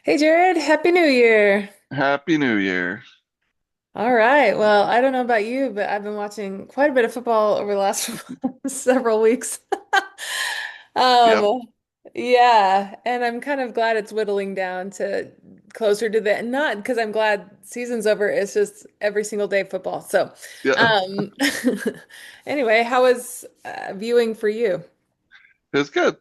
Hey Jared, Happy New Year. Happy New Year. All right. Well, I don't know about you, but I've been watching quite a bit of football over the last several weeks. Yep, Um, yeah, and I'm kind of glad it's whittling down to closer to the not because I'm glad season's over. It's just every single day football. So, yeah, um, anyway, how was viewing for you? it's good.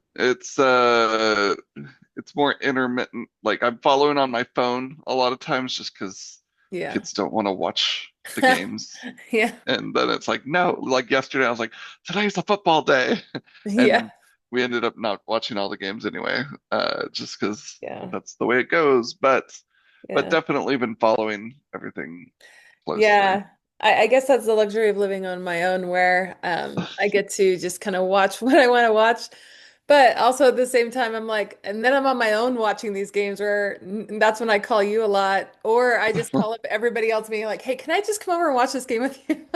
It's more intermittent. Like I'm following on my phone a lot of times just because Yeah. kids don't want to watch the games. Yeah. And then it's like, no, like yesterday I was like, today's a football day. Yeah. And we ended up not watching all the games anyway, just because Yeah. that's the way it goes. But Yeah. definitely been following everything closely. Yeah, I guess that's the luxury of living on my own, where I get to just kind of watch what I want to watch. But also at the same time, I'm like, and then I'm on my own watching these games where that's when I call you a lot, or I just call up everybody else being like, hey, can I just come over and watch this game with you?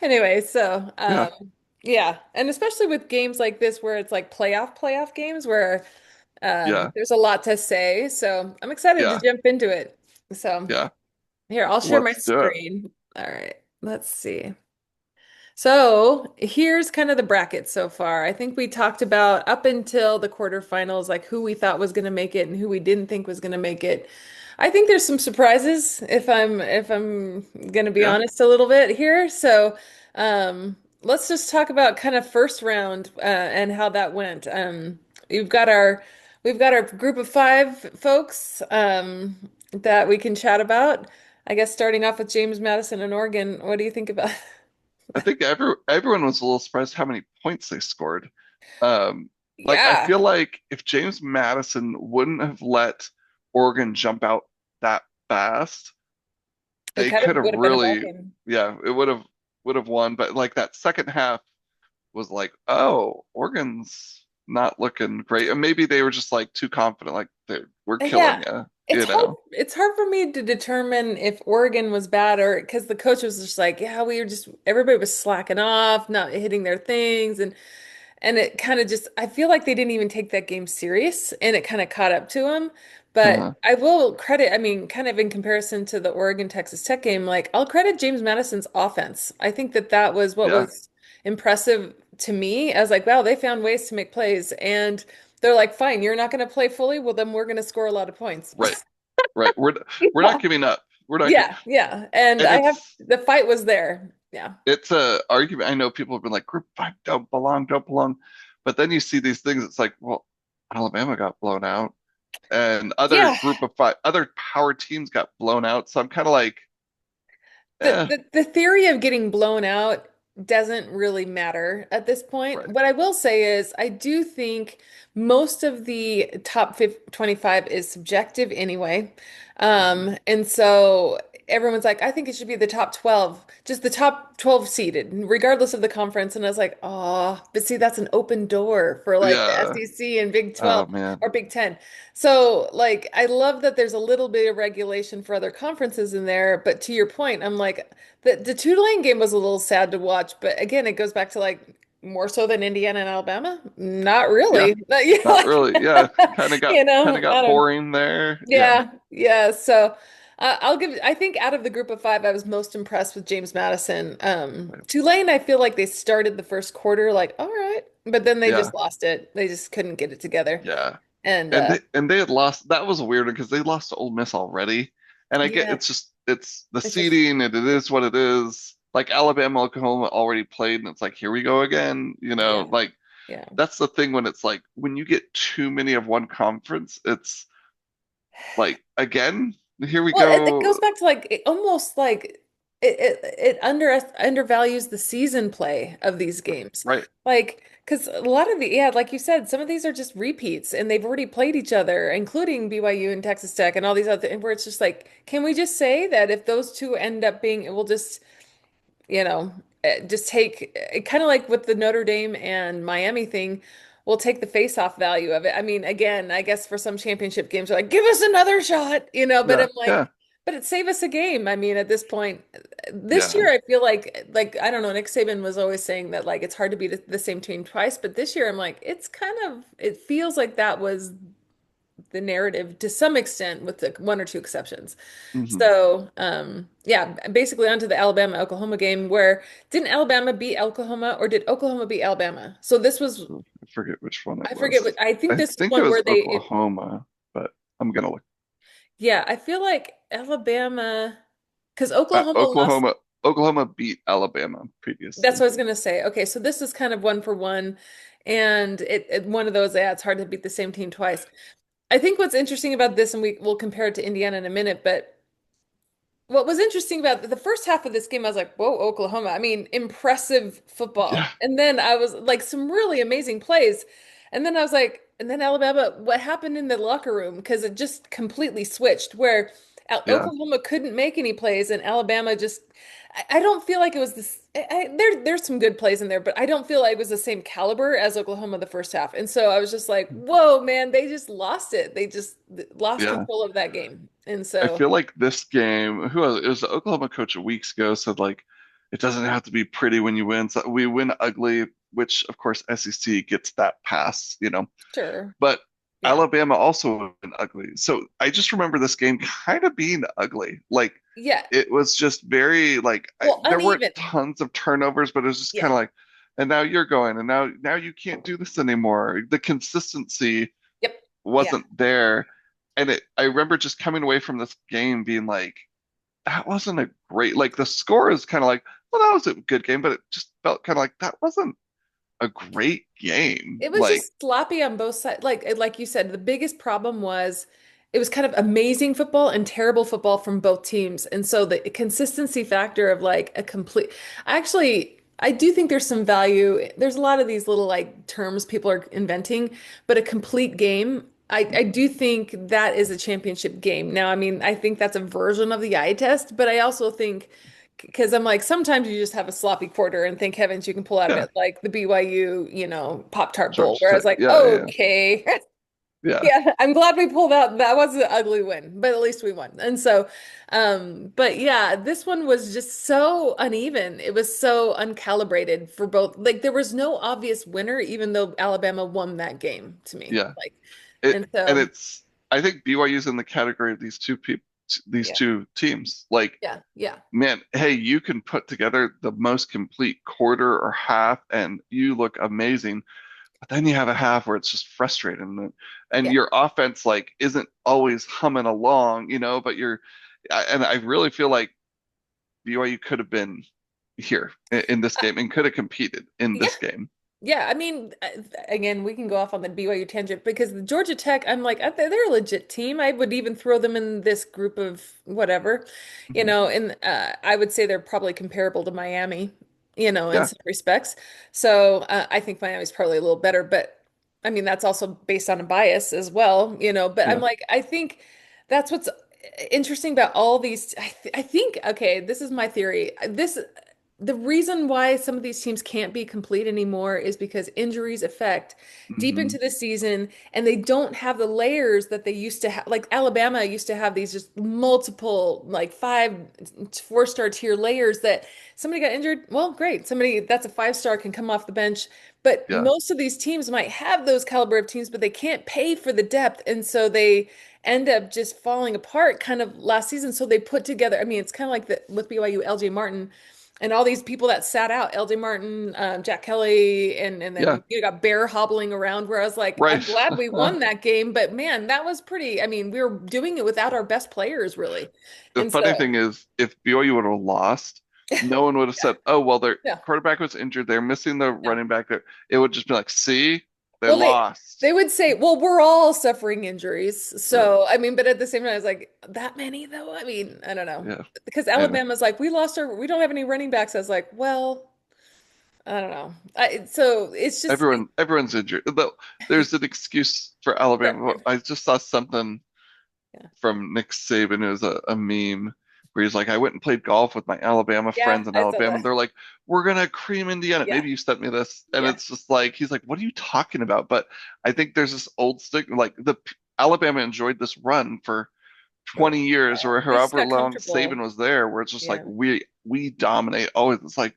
Anyway, so Yeah, yeah, and especially with games like this where it's like playoff games where yeah, there's a lot to say. So I'm excited to yeah, jump into it. So. yeah. Here, I'll share my Let's do it. screen. All right, let's see. So here's kind of the bracket so far. I think we talked about up until the quarterfinals, like who we thought was going to make it and who we didn't think was going to make it. I think there's some surprises if I'm going to be Yeah. honest a little bit here. So let's just talk about kind of first round and how that went. We've got our we've got our group of five folks that we can chat about. I guess starting off with James Madison and Oregon. What do you think about? I think everyone was a little surprised how many points they scored. Um, like I Yeah, feel like if James Madison wouldn't have let Oregon jump out that fast, it they kind of could have would have been a ball really, game. yeah, it would have won. But like that second half was like, oh, Oregon's not looking great, and maybe they were just like too confident, like we're killing Yeah, you, it's you hard. know? It's hard for me to determine if Oregon was bad or because the coach was just like, yeah, we were just everybody was slacking off, not hitting their things, and it kind of just I feel like they didn't even take that game serious, and it kind of caught up to them. But Uh, I will credit, I mean, kind of in comparison to the Oregon Texas Tech game, like I'll credit James Madison's offense. I think that that was what yeah, was impressive to me. I was like, wow, they found ways to make plays, and they're like, fine, you're not going to play fully. Well, then we're going to score a lot of points. right, right. We're Yeah. not giving up. We're not giving, Yeah, yeah. And and I have it's the fight was there. Yeah. it's a argument. I know people have been like, Group 5 don't belong. But then you see these things, it's like, well, Alabama got blown out, and other Yeah. Group of 5, other power teams got blown out. So I'm kind of like, The, eh, the theory of getting blown out doesn't really matter at this point. right, What I will say is I do think most of the top 50, 25 is subjective anyway. mhm, And so everyone's like, I think it should be the top 12, just the top 12 seeded, regardless of the conference. And I was like, oh, but see, that's an open door for like the yeah, SEC and Big 12 oh man, or Big 10. So, like, I love that there's a little bit of regulation for other conferences in there, but to your point, I'm like, the Tulane game was a little sad to watch, but again, it goes back to like more so than Indiana and Alabama? Not yeah, really. Yeah, not like, really, yeah, kind of got kind of I got don't, boring there, yeah, yeah, yeah. So, I think out of the group of five, I was most impressed with James Madison. Tulane, I feel like they started the first quarter like, all right, but then they yeah, just lost it. They just couldn't get it together. yeah. And, And they had lost. That was weird because they lost to Ole Miss already. And I get yeah. it's the It's just, seeding and it is what it is. Like Alabama, Oklahoma already played, and it's like here we go again. yeah, Like yeah. that's the thing when it's like when you get too many of one conference, it's like again, here we Well, it go. goes back to like it almost like it undervalues the season play of these games. Right. Like, because a lot of the, yeah, like you said, some of these are just repeats and they've already played each other, including BYU and Texas Tech and all these other, and where it's just like, can we just say that if those two end up being, it will just just take kind of like with the Notre Dame and Miami thing, we'll take the face-off value of it. I mean, again, I guess for some championship games, they're like, give us another shot, but Yeah. I'm like, Yeah. but it save us a game. I mean, at this point, this Yeah. year, I feel like I don't know, Nick Saban was always saying that like it's hard to beat the same team twice, but this year I'm like, it's kind of it feels like that was the narrative to some extent, with the one or two exceptions. Hmm. So, yeah, basically onto the Alabama-Oklahoma game where didn't Alabama beat Oklahoma or did Oklahoma beat Alabama? So this was, I forget which one it I forget was. what, I think I this is think it one was where Oklahoma, but I'm gonna look. yeah, I feel like Alabama, because Oklahoma lost. Oklahoma beat Alabama That's previously. what I was gonna say. Okay, so this is kind of one for one, and one of those. Yeah, it's hard to beat the same team twice. I think what's interesting about this, and we'll compare it to Indiana in a minute, but what was interesting about the first half of this game, I was like, whoa, Oklahoma. I mean, impressive Yeah, football. And then I was like, some really amazing plays. And then I was like, and then Alabama, what happened in the locker room? Because it just completely switched where yeah, Oklahoma couldn't make any plays and Alabama just, I don't feel like it was this. There's some good plays in there, but I don't feel like it was the same caliber as Oklahoma the first half. And so I was just like, whoa, man, they just lost it. They just lost yeah. control of that game. And I so, feel like this game, who was it? It was the Oklahoma coach weeks ago said like it doesn't have to be pretty when you win. So we win ugly, which of course SEC gets that pass, sure. But Yeah. Alabama also went ugly. So I just remember this game kind of being ugly. Like Yeah. it was just very like Well, there weren't uneven. tons of turnovers, but it was just Yeah. kind of like, and now you're going, and now you can't do this anymore. The consistency Yep. Yeah. wasn't there, and I remember just coming away from this game being like, that wasn't a great. Like the score is kind of like, well, that was a good game, but it just felt kind of like that wasn't a great game. It was Like just sloppy on both sides. Like you said, the biggest problem was it was kind of amazing football and terrible football from both teams. And so the consistency factor of like a complete actually I do think there's some value. There's a lot of these little like terms people are inventing, but a complete game, I do think that is a championship game. Now, I mean, I think that's a version of the eye test, but I also think because I'm like, sometimes you just have a sloppy quarter and thank heavens you can pull out of yeah, it, like the BYU, Pop-Tart Bowl, Georgia where I was Tech. like, Yeah, yeah, okay. yeah, Yeah, I'm glad we pulled out. That was an ugly win, but at least we won. And so, but yeah, this one was just so uneven. It was so uncalibrated for both. Like there was no obvious winner, even though Alabama won that game to me. yeah. Like, It and and so, it's I think BYU's in the category of these yeah, two teams. Like, yeah, yeah, man, hey, you can put together the most complete quarter or half, and you look amazing. But then you have a half where it's just frustrating, and yeah. your offense like isn't always humming along, but and I really feel like BYU could have been here in this Uh, game and could have competed in yeah, this game. yeah, I mean, again, we can go off on the BYU tangent because the Georgia Tech, I'm like, they're a legit team. I would even throw them in this group of whatever, Mhm. and I would say they're probably comparable to Miami, in Yeah, some respects. So I think Miami's probably a little better, but I mean, that's also based on a bias as well, But I'm yeah. like, I think that's what's interesting about all these. I think, okay, this is my theory. The reason why some of these teams can't be complete anymore is because injuries affect deep Hmm. into the season and they don't have the layers that they used to have. Like Alabama used to have these just multiple, like five, four-star tier layers that somebody got injured. Well, great. Somebody that's a five-star can come off the bench. But Yeah. most of these teams might have those caliber of teams, but they can't pay for the depth. And so they end up just falling apart kind of last season. So they put together, I mean, it's kind of like with BYU, LJ Martin and all these people that sat out, LJ Martin, Jack Kelly, and Yeah. then you got Bear hobbling around where I was like, I'm Right. glad we won that game, but man, that was pretty, I mean, we were doing it without our best players really. The And funny so, thing is, if BYU would have lost, no one would have yeah, said, "Oh, well, their yeah, quarterback was injured. They're missing the no. running back there." It would just be like, "See, they Well, lost." they would say, well, we're all suffering injuries. Right. So, I mean, but at the same time, I was like, that many though? I mean, I don't know. Yeah. Because And Alabama's like, we don't have any running backs. I was like, well, I don't know. So it's just, everyone's injured. Though there's an excuse for Alabama. I just saw something yeah. from Nick Saban. It was a meme where he's like, I went and played golf with my Alabama Yeah, friends in I saw Alabama. that. They're like, we're gonna cream Indiana. Yeah, Maybe you sent me this. And yeah. it's just like he's like, what are you talking about? But I think there's this old stick like the Alabama enjoyed this run for For 20 years or they just however got long Saban comfortable. was there, where it's just like Yeah. we dominate always. It's like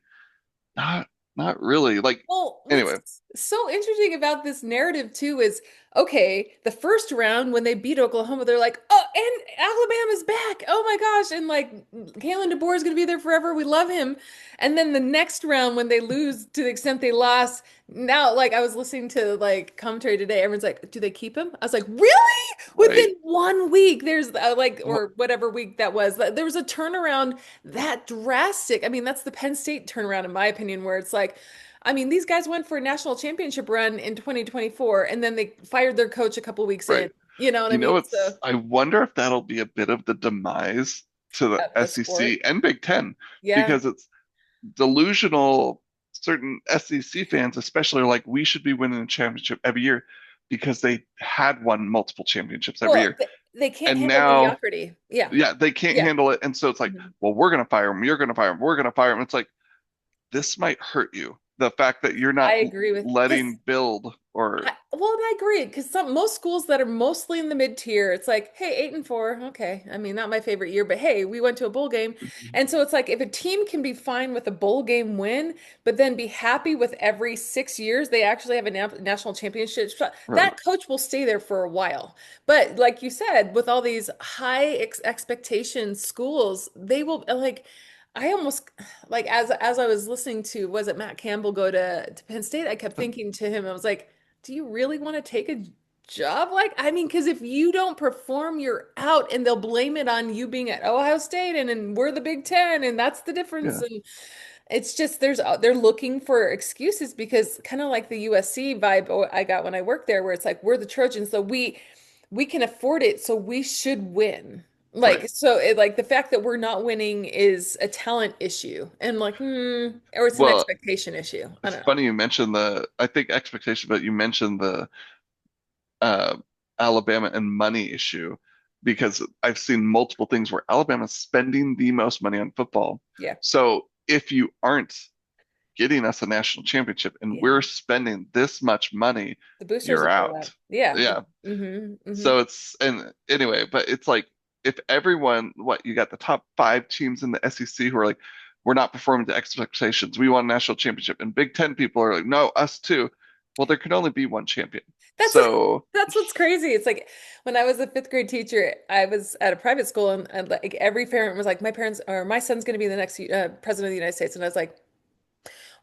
not not really. Like Well, anyway, what's so interesting about this narrative too is okay, the first round when they beat Oklahoma, they're like, oh, and Alabama's back. Oh my gosh. And like Kalen DeBoer is gonna be there forever. We love him. And then the next round when they lose to the extent they lost, now like I was listening to like commentary today, everyone's like, do they keep him? I was like, really? right. Within 1 week, there's like, Well, or whatever week that was, there was a turnaround that drastic. I mean, that's the Penn State turnaround, in my opinion, where it's like, I mean, these guys went for a national championship run in 2024, and then they fired their coach a couple weeks right. in. You know what I You mean? know, So, I wonder if that'll be a bit of the demise to the the SEC sport. and Big Ten Yeah. because it's delusional. Certain SEC fans, especially, are like, we should be winning a championship every year because they had won multiple championships every Well, year. they can't And handle now, mediocrity. Yeah. yeah, they can't Yeah. handle it. And so it's like, Mhm. well, we're going to fire him. You're going to fire him. We're going to fire him. It's like, this might hurt you. The fact that you're I not agree with because letting build or, well, and I agree because some most schools that are mostly in the mid tier, it's like, hey, 8-4, okay. I mean, not my favorite year, but hey, we went to a bowl game, and so it's like if a team can be fine with a bowl game win, but then be happy with every 6 years they actually have a national championship shot, right, that coach will stay there for a while. But like you said, with all these high expectation schools, they will like. I almost like as I was listening to was it Matt Campbell go to Penn State, I kept thinking to him, I was like, do you really want to take a job like I mean, because if you don't perform, you're out, and they'll blame it on you being at Ohio State, and we're the Big Ten, and that's the difference. yeah, And it's just they're looking for excuses because kind of like the USC vibe I got when I worked there, where it's like we're the Trojans, so we can afford it, so we should win. right. Like so, like the fact that we're not winning is a talent issue, and like, or it's an Well, expectation issue. I it's don't know. funny you mentioned I think expectation, but you mentioned the uh, Alabama and money issue because I've seen multiple things where Alabama's spending the most money on football. Yeah, So if you aren't getting us a national championship and yeah. we're spending this much money, The boosters you're will pull out. out. Yeah. Yeah. Mm-hmm. So it's, and anyway, but it's like if everyone, what, you got the top five teams in the SEC who are like, we're not performing to expectations. We want a national championship. And Big Ten people are like, no, us too. Well, there can only be one champion. That's So, that's what's crazy. It's like when I was a fifth grade teacher, I was at a private school, and like every parent was like, my parents or my son's going to be the next president of the United States, and I was like,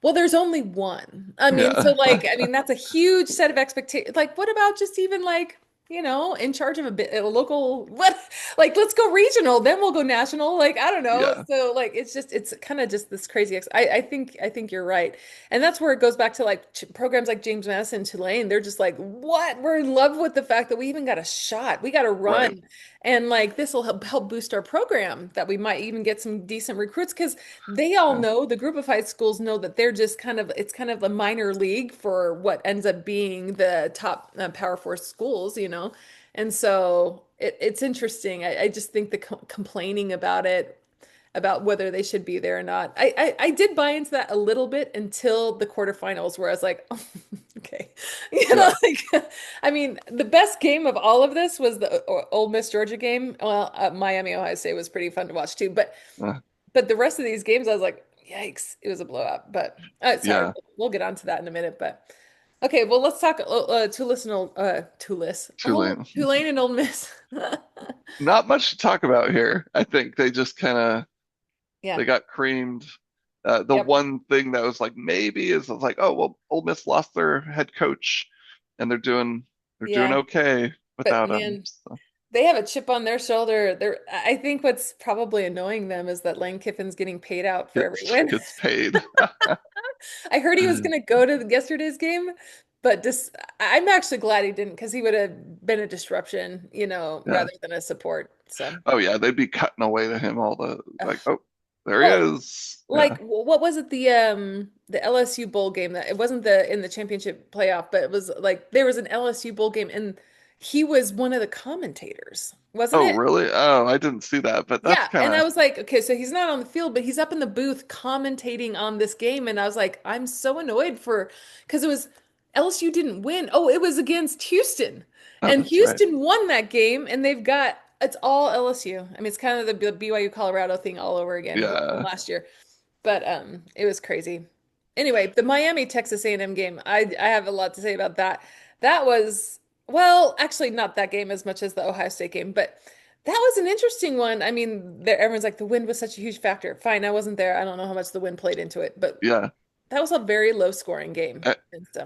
well, there's only one. I mean, so yeah, like, I mean, that's a huge set of expectations. Like, what about just even like, in charge of a bit a local what like let's go regional, then we'll go national. Like, I don't know. yeah, So like it's kind of just this crazy I think you're right. And that's where it goes back to like programs like James Madison, Tulane. They're just like, what? We're in love with the fact that we even got a shot. We got to right. run. And like this will help boost our program that we might even get some decent recruits because they all Yeah, know, the group of high schools know that they're just it's kind of a minor league for what ends up being the top Power Four schools. And so it's interesting. I just think the complaining about it, about whether they should be there or not. I did buy into that a little bit until the quarterfinals, where I was like, oh, okay, yeah, I mean, the best game of all of this was the Ole Miss Georgia game. Well, Miami Ohio State was pretty fun to watch too, uh, but the rest of these games, I was like, yikes, it was a blowout. But sorry, yeah. we'll get on to that in a minute. But okay, well, let's talk Tulane. Tulane and Ole Miss. Not much to talk about here. I think they just kind of Yeah. they got creamed. The Yep. one thing that was like maybe is like, oh well, Ole Miss lost their head coach, and they're doing Yeah. okay But without him. man, So they have a chip on their shoulder. I think what's probably annoying them is that Lane Kiffin's getting paid out for every win. gets paid. I heard he was going to go to yesterday's game, but I'm actually glad he didn't because he would have been a disruption, Yeah. rather than a support. So, Oh yeah, they'd be cutting away to him all the like, ugh. oh, there he Well, is. like Yeah. what was it, the LSU bowl game, that it wasn't the in the championship playoff, but it was like there was an LSU bowl game and he was one of the commentators, wasn't Oh it? really? Oh, I didn't see that, but that's Yeah, kind and I of was like, okay, so he's not on the field, but he's up in the booth commentating on this game, and I was like, I'm so annoyed because it was LSU didn't win. Oh, it was against Houston, oh, and that's right. Houston won that game, and it's all LSU. I mean, it's kind of the BYU Colorado thing all over again from Yeah. last year, but it was crazy. Anyway, the Miami Texas A&M game, I have a lot to say about that. That was, well, actually not that game as much as the Ohio State game, but that was an interesting one. I mean, there everyone's like the wind was such a huge factor. Fine, I wasn't there. I don't know how much the wind played into it, but Yeah. that was a very low scoring game. Uh, And so,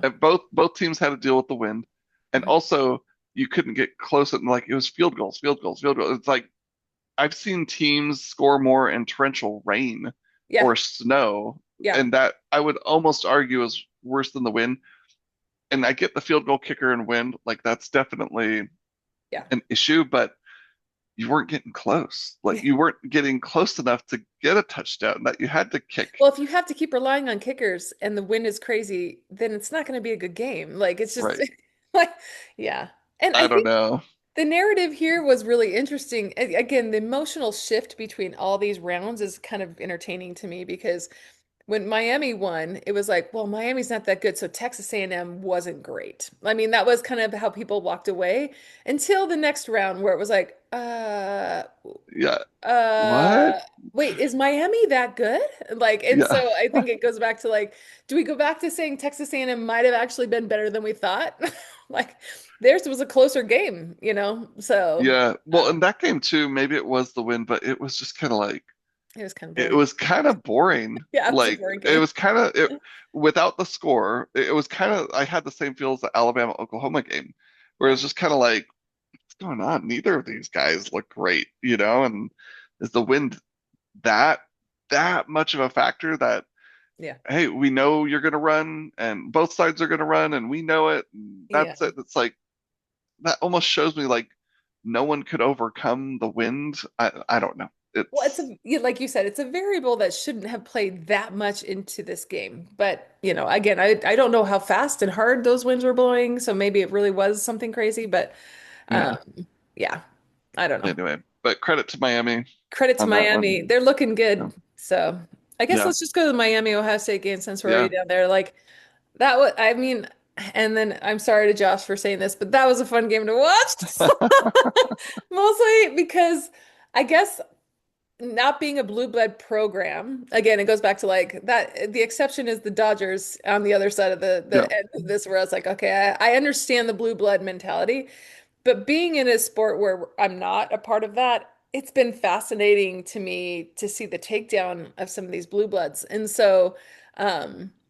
both teams had to deal with the wind, and mhm. also you couldn't get close. And like it was field goals, field goals, field goals. It's like I've seen teams score more in torrential rain Yeah, or snow, yeah, and that I would almost argue is worse than the wind. And I get the field goal kicker and wind, like that's definitely yeah. an issue, but you weren't getting close. Like you weren't getting close enough to get a touchdown that you had to kick. Well, if you have to keep relying on kickers and the wind is crazy, then it's not going to be a good game. Like it's just Right. like, yeah. And I I don't think know. the narrative here was really interesting. Again, the emotional shift between all these rounds is kind of entertaining to me because when Miami won, it was like, well, Miami's not that good, so Texas A&M wasn't great. I mean, that was kind of how people walked away until the next round where it was like, Yeah. uh, What? wait, is Miami that good? Like, and so Yeah. I think it goes back to like, do we go back to saying Texas A&M might have actually been better than we thought? Like, theirs was a closer game, you know? So, Yeah. Well, in that game too, maybe it was the win, but it was just kind of like it was kind of it boring. was kind of boring. Yeah, it was a Like boring it game. was kind of it without the score. It was kind of I had the same feel as the Alabama Oklahoma game, where Yeah, it's just kind of like what's going on? Neither of these guys look great, you know? And is the wind that that much of a factor that yeah, hey, we know you're going to run and both sides are going to run and we know it. And yeah. that's it. It's like that almost shows me like no one could overcome the wind. I don't know. Well, It's like you said, it's a variable that shouldn't have played that much into this game. But, again, I don't know how fast and hard those winds were blowing, so maybe it really was something crazy, but yeah. yeah, I don't know. Anyway, but credit to Miami Credit to on that Miami. one. They're looking Yeah. good. So, I guess Yeah. let's just go to the Miami Ohio State game since we're already Yeah. down there. Like that was, I mean, and then I'm sorry to Josh for saying this, but that was a fun game to watch. Mostly because I guess not being a blue blood program, again, it goes back to like that. The exception is the Dodgers on the other side of Yeah. the end of this, where I was like, okay, I understand the blue blood mentality, but being in a sport where I'm not a part of that, it's been fascinating to me to see the takedown of some of these blue bloods. And so,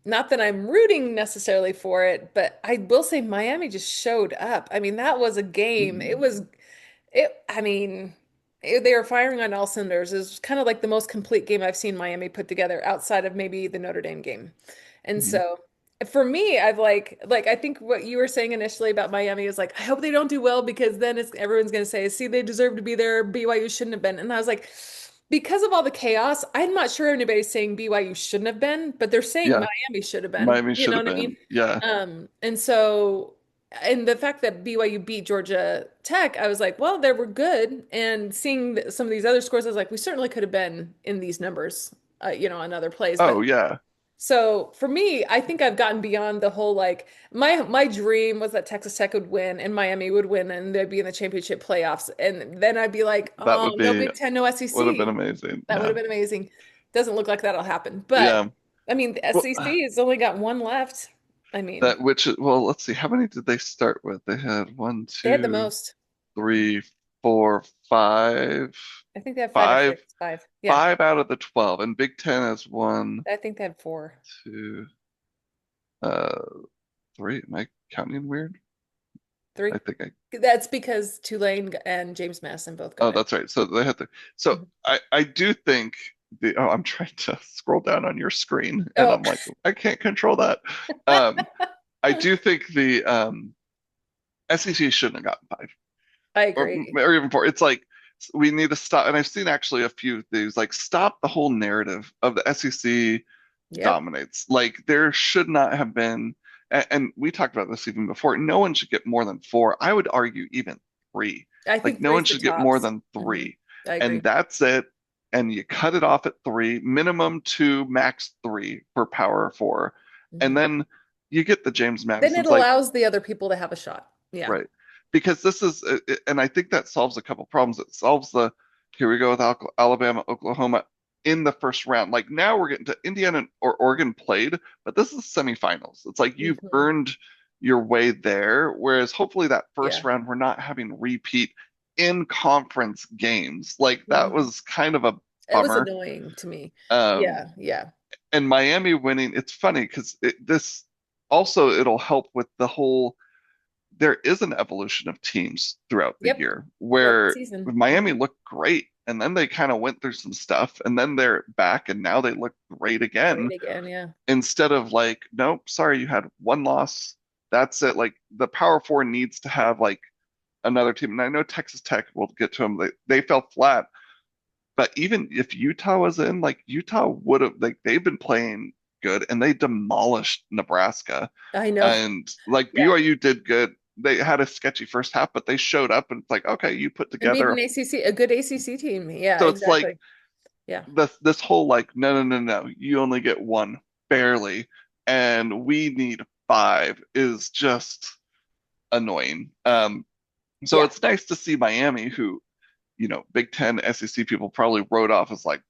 not that I'm rooting necessarily for it, but I will say Miami just showed up. I mean, that was a game. Mhm. I mean, they were firing on all cylinders. It was kind of like the most complete game I've seen Miami put together outside of maybe the Notre Dame game. And Mhm. so for me, I've I think what you were saying initially about Miami is like, I hope they don't do well because then everyone's going to say, see, they deserve to be there. BYU shouldn't have been. And I was like, because of all the chaos, I'm not sure anybody's saying BYU shouldn't have been, but they're saying Yeah. Miami should have been. Miami You should know have what I mean? been. Yeah. And so, and the fact that BYU beat Georgia Tech, I was like, well, they were good. And seeing some of these other scores, I was like, we certainly could have been in these numbers, on other plays. Oh, But yeah. so for me, I think I've gotten beyond the whole like my dream was that Texas Tech would win and Miami would win and they'd be in the championship playoffs. And then I'd be like, That oh, would no be Big Ten, no would have been SEC. amazing. That would Yeah. have been amazing. Doesn't look like that'll happen. But Yeah. I mean, the Well, SEC has only got one left. I mean, that which well, let's see. How many did they start with? They had one, they had the two, most. three, four, five, I think they had five or five, six. Five. Yeah. five out of the 12. And Big Ten has one, I think they had four. two, uh, three. Am I counting weird? Three. I think I. That's because Tulane and James Madison both Oh, got it. that's right. So they had to. So Mhm. I do think the. Oh, I'm trying to scroll down on your screen, and Oh, I'm like, I can't control that. Um, I do think the SEC shouldn't have gotten five. I or, agree. or even four. It's like we need to stop. And I've seen actually a few things like stop the whole narrative of the SEC Yep. dominates. Like there should not have been, and we talked about this even before. No one should get more than four. I would argue even three. I Like think no one three's the should get more tops. than Hmm. three, I and agree. that's it. And you cut it off at three, minimum two, max three for power four, and Hmm. then you get the James Then it Madisons. Like allows the other people to have a shot. Yeah. right. Because this is, and I think that solves a couple problems. It solves the, here we go with Alabama, Oklahoma. in the first round. Like now we're getting to Indiana or Oregon played, but this is semifinals. It's like you've Hmm. earned your way there. Whereas hopefully that first Yeah. round, we're not having repeat in conference games. Like that Hmm. was kind of a It was bummer. annoying to me. Um, Yeah, yeah. and Miami winning, it's funny because this also it'll help with the whole there is an evolution of teams throughout the Yep. year Throughout the where season. Miami Hmm. looked great and then they kind of went through some stuff and then they're back and now they look great again Great again, yeah. instead of like, nope, sorry, you had one loss. That's it. Like the Power Four needs to have like another team. And I know Texas Tech, we'll get to them, they fell flat. But even if Utah was in, like Utah would have, like they've been playing good and they demolished Nebraska. I know. And like Yeah. BYU did good. They had a sketchy first half, but they showed up and it's like, okay, you put And beat together. an ACC, a good ACC team. Yeah, So it's like exactly. Yeah. this whole like, no, no, no, no, you only get one, barely, and we need five is just annoying. So Yeah. it's nice to see Miami, who, Big Ten SEC people probably wrote off as like,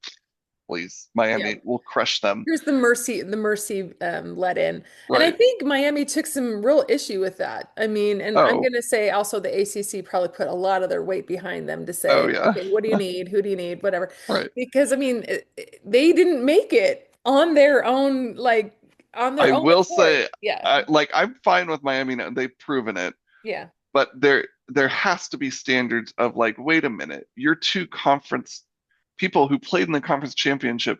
please, Yeah. Miami will crush them. Here's the mercy let in. And I Right. think Miami took some real issue with that. I mean, and I'm Oh, going to say also the ACC probably put a lot of their weight behind them to oh say, yeah. okay, what do you need? Who do you need? Whatever. Right. Because I mean, they didn't make it on their own, like on I their own will accord. say, Yeah. I'm fine with Miami now. They've proven it, Yeah. but there has to be standards of like, wait a minute, your two conference people who played in the conference championship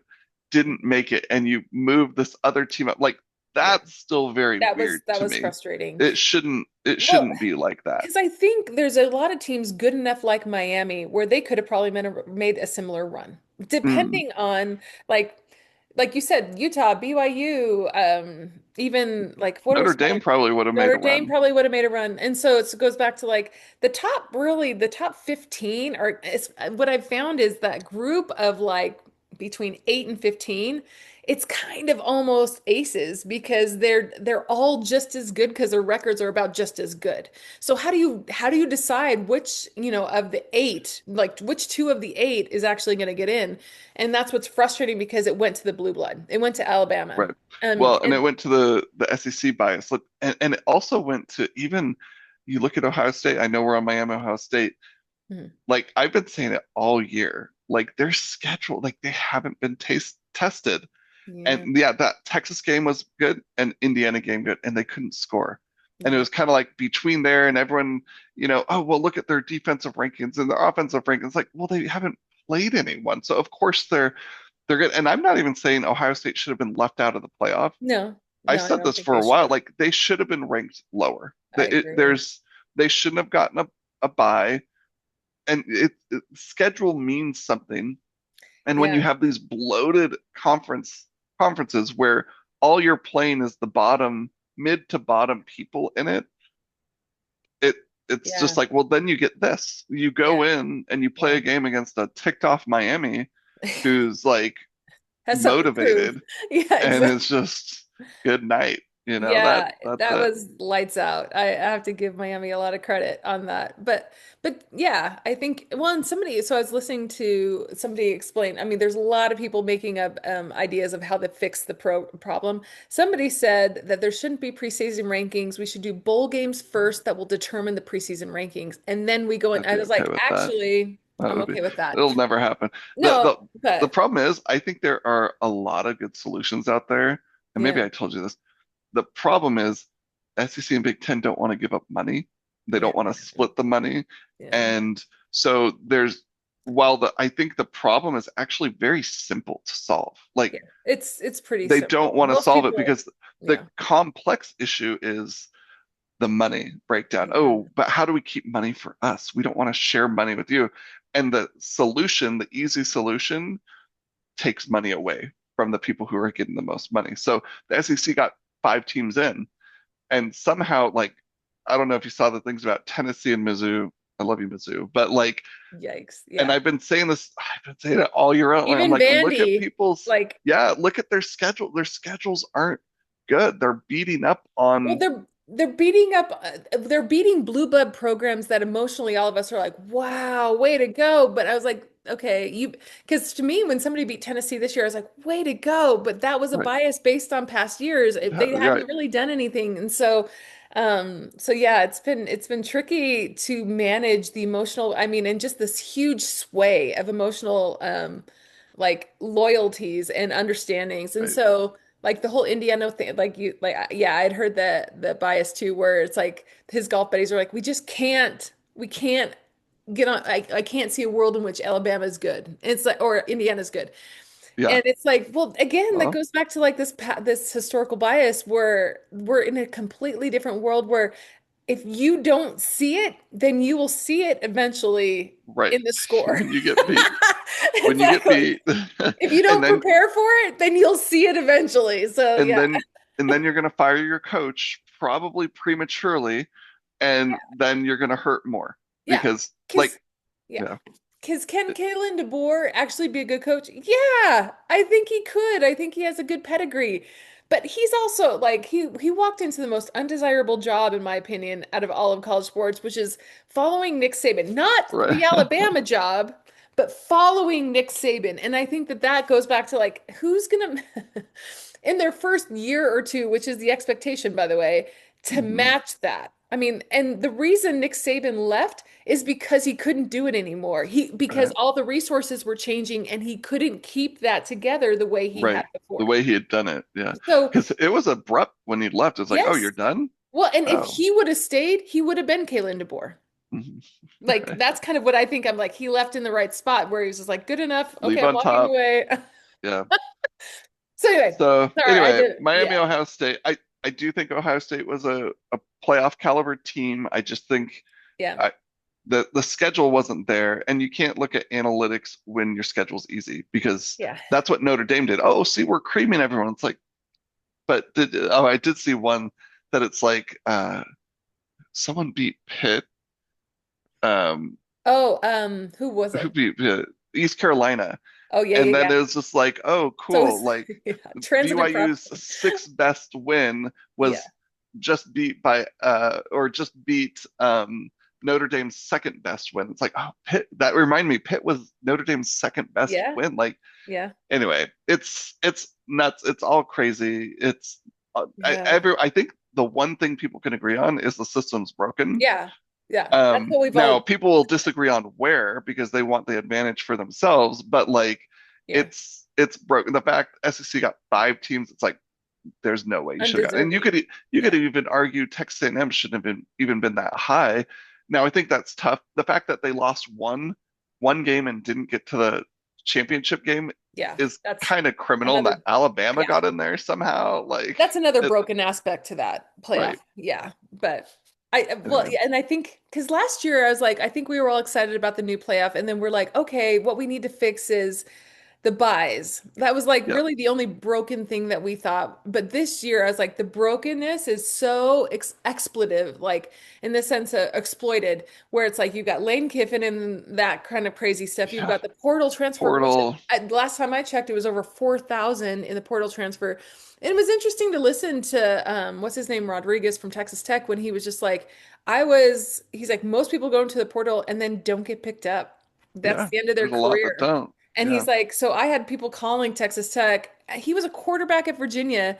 didn't make it, and you moved this other team up. Like Yeah. that's still very That was weird that to was me. frustrating. It Well, shouldn't be like that. because I think there's a lot of teams good enough like Miami where they could have probably made a similar run, Mm. depending on like like you said, Utah, BYU, even like what are Notre some Dame other probably would have made a Notre Dame run. probably would have made a run. And so it goes back to like the top 15 are what I've found is that group of like between 8 and 15, it's kind of almost aces because they're all just as good because their records are about just as good. So how do you decide which, of the eight, like which two of the eight is actually going to get in? And that's what's frustrating because it went to the blue blood. It went to Alabama. Right. Well, and it And went to the SEC bias. Look, and it also went to even you look at Ohio State. I know we're on Miami, Ohio State. Mhm. Like I've been saying it all year. Like their schedule, like they haven't been tested. Yeah. And yeah, that Texas game was good and Indiana game good, and they couldn't score. And it Yeah. was kind of like between there and everyone, oh well, look at their defensive rankings and their offensive rankings. Like, well, they haven't played anyone, so of course they're good. And I'm not even saying Ohio State should have been left out of the playoff. No, I no, I said don't this think for they a should while. have. Like they should have been ranked lower. I agree. They shouldn't have gotten a bye. And schedule means something. And when you Yeah. have these bloated conferences where all you're playing is the bottom, mid to bottom people in it, it it's just Yeah. like, well, then you get this. You go Yeah. in and you play Yeah. a game against a ticked off Miami who's like Has something to prove. motivated Yeah, and it's exactly. just good night. Yeah, That's that it. was lights out. I have to give Miami a lot of credit on that. But yeah, I think well, and so I was listening to somebody explain. I mean, there's a lot of people making up ideas of how to fix the problem. Somebody said that there shouldn't be preseason rankings. We should do bowl games first that will determine the preseason rankings, and then we go in. I'd I be was okay like, with that. actually, That I'm would be, okay with that. it'll never happen. The No, the the but problem is, I think there are a lot of good solutions out there, and maybe yeah, I told you this. The problem is, SEC and Big Ten don't want to give up money. They yeah, don't want to split the money, yeah, and so while I think the problem is actually very simple to solve. Like yeah. It's pretty they don't simple. want to Most solve it people, because the yeah. complex issue is the money breakdown. Mhm. Oh, but how do we keep money for us? We don't want to share money with you. And the solution, the easy solution, takes money away from the people who are getting the most money. So the SEC got five teams in, and somehow, like, I don't know if you saw the things about Tennessee and Mizzou. I love you, Mizzou, but like, Yikes. and Yeah. I've been saying it all year round. I'm Even like, look at Vandy, people's, like, yeah, look at their schedule. Their schedules aren't good. They're beating up well, on. they're beating blue blood programs that emotionally all of us are like, wow, way to go. But I was like, okay, because to me, when somebody beat Tennessee this year, I was like, way to go. But that was a Right. bias based on past years. Yeah, They right. hadn't really done anything. And so yeah, it's been tricky to manage the emotional, I mean, and just this huge sway of emotional, like loyalties and understandings. And Right. so like the whole Indiana thing, yeah, I'd heard the bias too, where it's like his golf buddies are like, we can't get on. I can't see a world in which Alabama is good. It's like, or Indiana's good. Yeah. And it's like, well, again, that Well, goes back to like this historical bias where we're in a completely different world where if you don't see it, then you will see it eventually right. in the score. When you get beat. When you get Exactly. beat, If you and don't then prepare for it, then you'll see it eventually. So and yeah. then and then you're gonna fire your coach probably prematurely, and then you're gonna hurt more Yeah. because Cause yeah. yeah, Can it- Kalen DeBoer actually be a good coach? Yeah, I think he could. I think he has a good pedigree. But he's also like he walked into the most undesirable job, in my opinion, out of all of college sports, which is following Nick Saban. Not right. the Alabama job, but following Nick Saban. And I think that that goes back to like who's gonna in their first year or two, which is the expectation, by the way, to hmm match that. I mean, and the reason Nick Saban left is because he couldn't do it anymore. Because Right. all the resources were changing and he couldn't keep that together the way he had Right. The before. way he had done it, yeah. So, Because it was abrupt when he left. It's like, oh, you're yes. done? Well, and if Oh. he would have stayed, he would have been Kalen DeBoer. Mhm. Like that's kind of what I think. I'm like, he left in the right spot where he was just like, good enough. Okay, Leave I'm on walking top. away. Yeah. So anyway, So sorry, I anyway, did. Miami, Yeah, Ohio State. I do think Ohio State was a playoff caliber team. I just think yeah, I, the schedule wasn't there, and you can't look at analytics when your schedule's easy because yeah. that's what Notre Dame did. Oh, see, we're creaming everyone. It's like, but I did see one that it's like someone beat Pitt, um, Oh, who was who it? beat East Carolina, Oh, yeah, yeah, and then yeah. it was just like, oh, So cool. it's Like yeah, transitive BYU's properly. sixth best win Yeah, was just beat by or just beat Notre Dame's second best win. It's like, oh, Pitt, that reminded me, Pitt was Notre Dame's second best yeah, win. Like yeah, anyway, it's nuts. It's all crazy. It's yeah, I think the one thing people can agree on is the system's broken. yeah, yeah. That's what we've Now all. people will disagree on where because they want the advantage for themselves, but like Yeah, it's broken. The fact SEC got five teams, it's like there's no way you should have gotten. And undeserving. you could Yeah, even argue Texas A&M shouldn't have been even been that high. Now I think that's tough. The fact that they lost one game and didn't get to the championship game yeah. is That's kind of criminal. And that another. Alabama Yeah, got in there somehow. Like that's another it, broken aspect to that playoff. right. Yeah, but well, Anyway, yeah, and I think because last year I was like, I think we were all excited about the new playoff, and then we're like, okay, what we need to fix is the buys. That was like yeah, really the only broken thing that we thought. But this year, I was like, the brokenness is so expletive, like in the sense of exploited, where it's like you've got Lane Kiffin and that kind of crazy stuff. You've yeah. got the portal transfer, which Portal, last time I checked, it was over 4,000 in the portal transfer. And it was interesting to listen to what's his name, Rodriguez from Texas Tech, when he was just like, he's like, most people go into the portal and then don't get picked up. That's yeah. the end of their There's a lot that career. don't. And Yeah, he's like, so I had people calling Texas Tech. He was a quarterback at Virginia,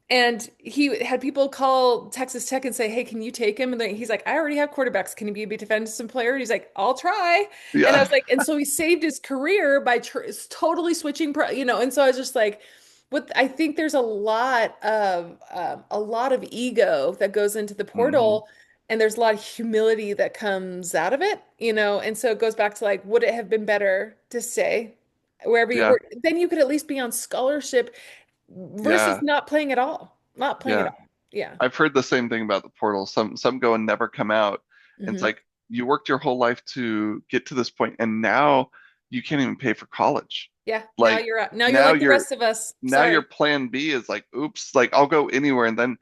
and he had people call Texas Tech and say, "Hey, can you take him?" And then he's like, "I already have quarterbacks. Can he be a defensive player?" And he's like, "I'll try." And I yeah, was like, and so he saved his career by totally switching, And so I was just like, what I think there's a lot of ego that goes into the hmm portal, and there's a lot of humility that comes out of it. And so it goes back to like, would it have been better to stay wherever you yeah, were? Then you could at least be on scholarship versus yeah, not playing at all. Not playing at yeah. all. Yeah. I've heard the same thing about the portal. Some go and never come out. And it's Hmm. like you worked your whole life to get to this point, and now you can't even pay for college. Yeah. Now Like you're now you're now like the your rest of us. now your Sorry. plan B is like, oops, like I'll go anywhere. And then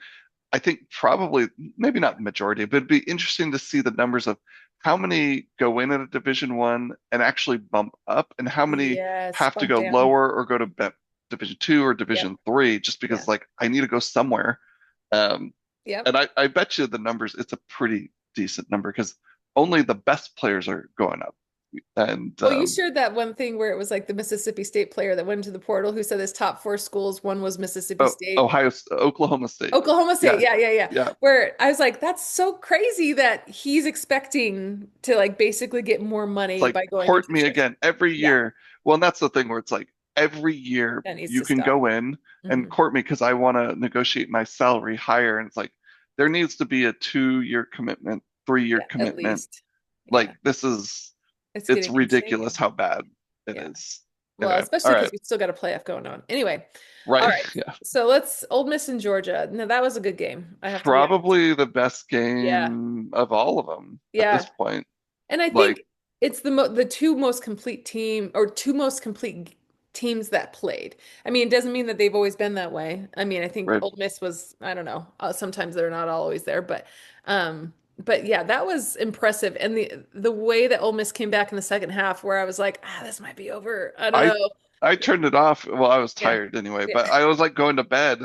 I think probably maybe not the majority, but it'd be interesting to see the numbers of how many go in at a Division 1 and actually bump up, and how many Yes. have to Bump go down. lower or go to Division 2 or Yep. Division 3 just Yeah. because like I need to go somewhere. Um, Yep. And I bet you the numbers, it's a pretty decent number because only the best players are going up. And Well, you shared that one thing where it was like the Mississippi State player that went into the portal who said his top four schools, one was Mississippi oh, State. Oklahoma State. Oklahoma State, Yeah, yeah, yeah, yeah. yeah. Where I was like, that's so crazy that he's expecting to like basically get more It's money like by going into court the me transfer. again every Yeah, year. Well, and that's the thing where it's like every year that needs you to can stop. go in and Hmm. court me because I want to negotiate my salary higher. And it's like there needs to be a 2 year commitment, 3 year Yeah, at commitment. least. Like Yeah, this is it's it's getting ridiculous insane. how bad it Yeah. is. Well, Anyway, all especially because right. we still got a playoff going on. Anyway, all Right. right. Yeah. So let's Ole Miss and Georgia. No, that was a good game. I have to be honest. Probably the best Yeah. game of all of them at this Yeah. point. And I Like, think it's the two most complete team or two most complete teams that played. I mean, it doesn't mean that they've always been that way. I mean, I think right. Ole Miss was, I don't know, sometimes they're not always there, but yeah, that was impressive. And the way that Ole Miss came back in the second half, where I was like, this might be over. I don't I know. I turned it off. Well, I was Yeah. tired anyway, Yeah. but I was like going to bed,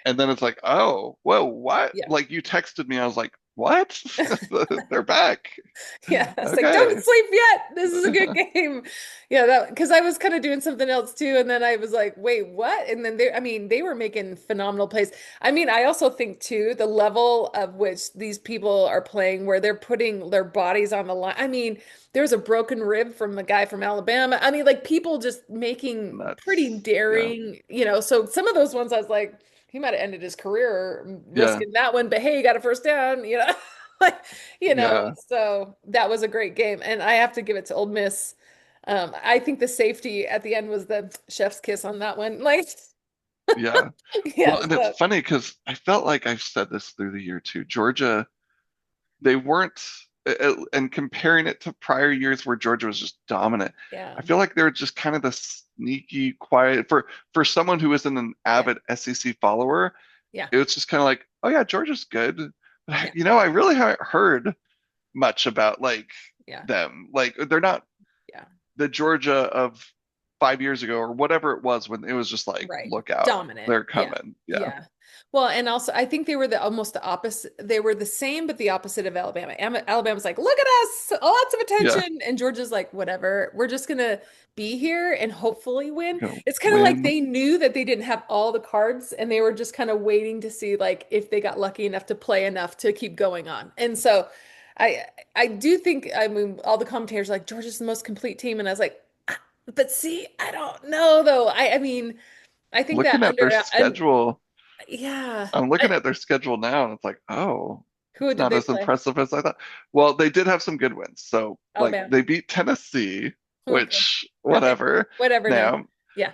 and then it's like, oh, whoa, what? Yeah. Like you texted me, I was like, what? They're back. Yeah, it's like, don't Okay. sleep yet. This is a good game. Yeah, that because I was kind of doing something else too, and then I was like, wait, what? And then I mean, they were making phenomenal plays. I mean, I also think too, the level of which these people are playing, where they're putting their bodies on the line. I mean, there's a broken rib from the guy from Alabama. I mean, like people just making pretty Nuts. Yeah. daring, so some of those ones I was like, he might have ended his career Yeah. risking that one, but hey, you got a first down. Like, Yeah. so that was a great game. And I have to give it to Ole Miss. I think the safety at the end was the chef's kiss on that one. Like, Yeah. Well, yeah, and it's funny because I felt like I've said this through the year too. Georgia, they weren't, and comparing it to prior years where Georgia was just dominant, yeah, I feel like they're just kind of the sneaky, quiet for someone who isn't an yeah, avid SEC follower. yeah, It was just kind of like, oh yeah, Georgia's good. But yeah, I really haven't heard much about like yeah, them. Like they're not yeah. the Georgia of 5 years ago or whatever it was when it was just like, Right. look out, Dominant. they're Yeah. coming. Yeah. Yeah. Well, and also I think they were the almost the opposite. They were the same, but the opposite of Alabama. Alabama's like, look at us, lots of Yeah. attention. And Georgia's like, whatever. We're just gonna be here and hopefully win. You know, It's kind of like win. they knew that they didn't have all the cards and they were just kind of waiting to see like if they got lucky enough to play enough to keep going on. And so I I do think I mean all the commentators are like Georgia's the most complete team. And I was like, but see, I don't know though. I mean I think that Looking at their and schedule, yeah, I'm looking at their schedule now and it's like, oh, who it's did not they as play? impressive as I thought. Well, they did have some good wins. So, like, Alabama. they beat Tennessee, Okay. which, Okay. whatever. Whatever now. Now, Yeah.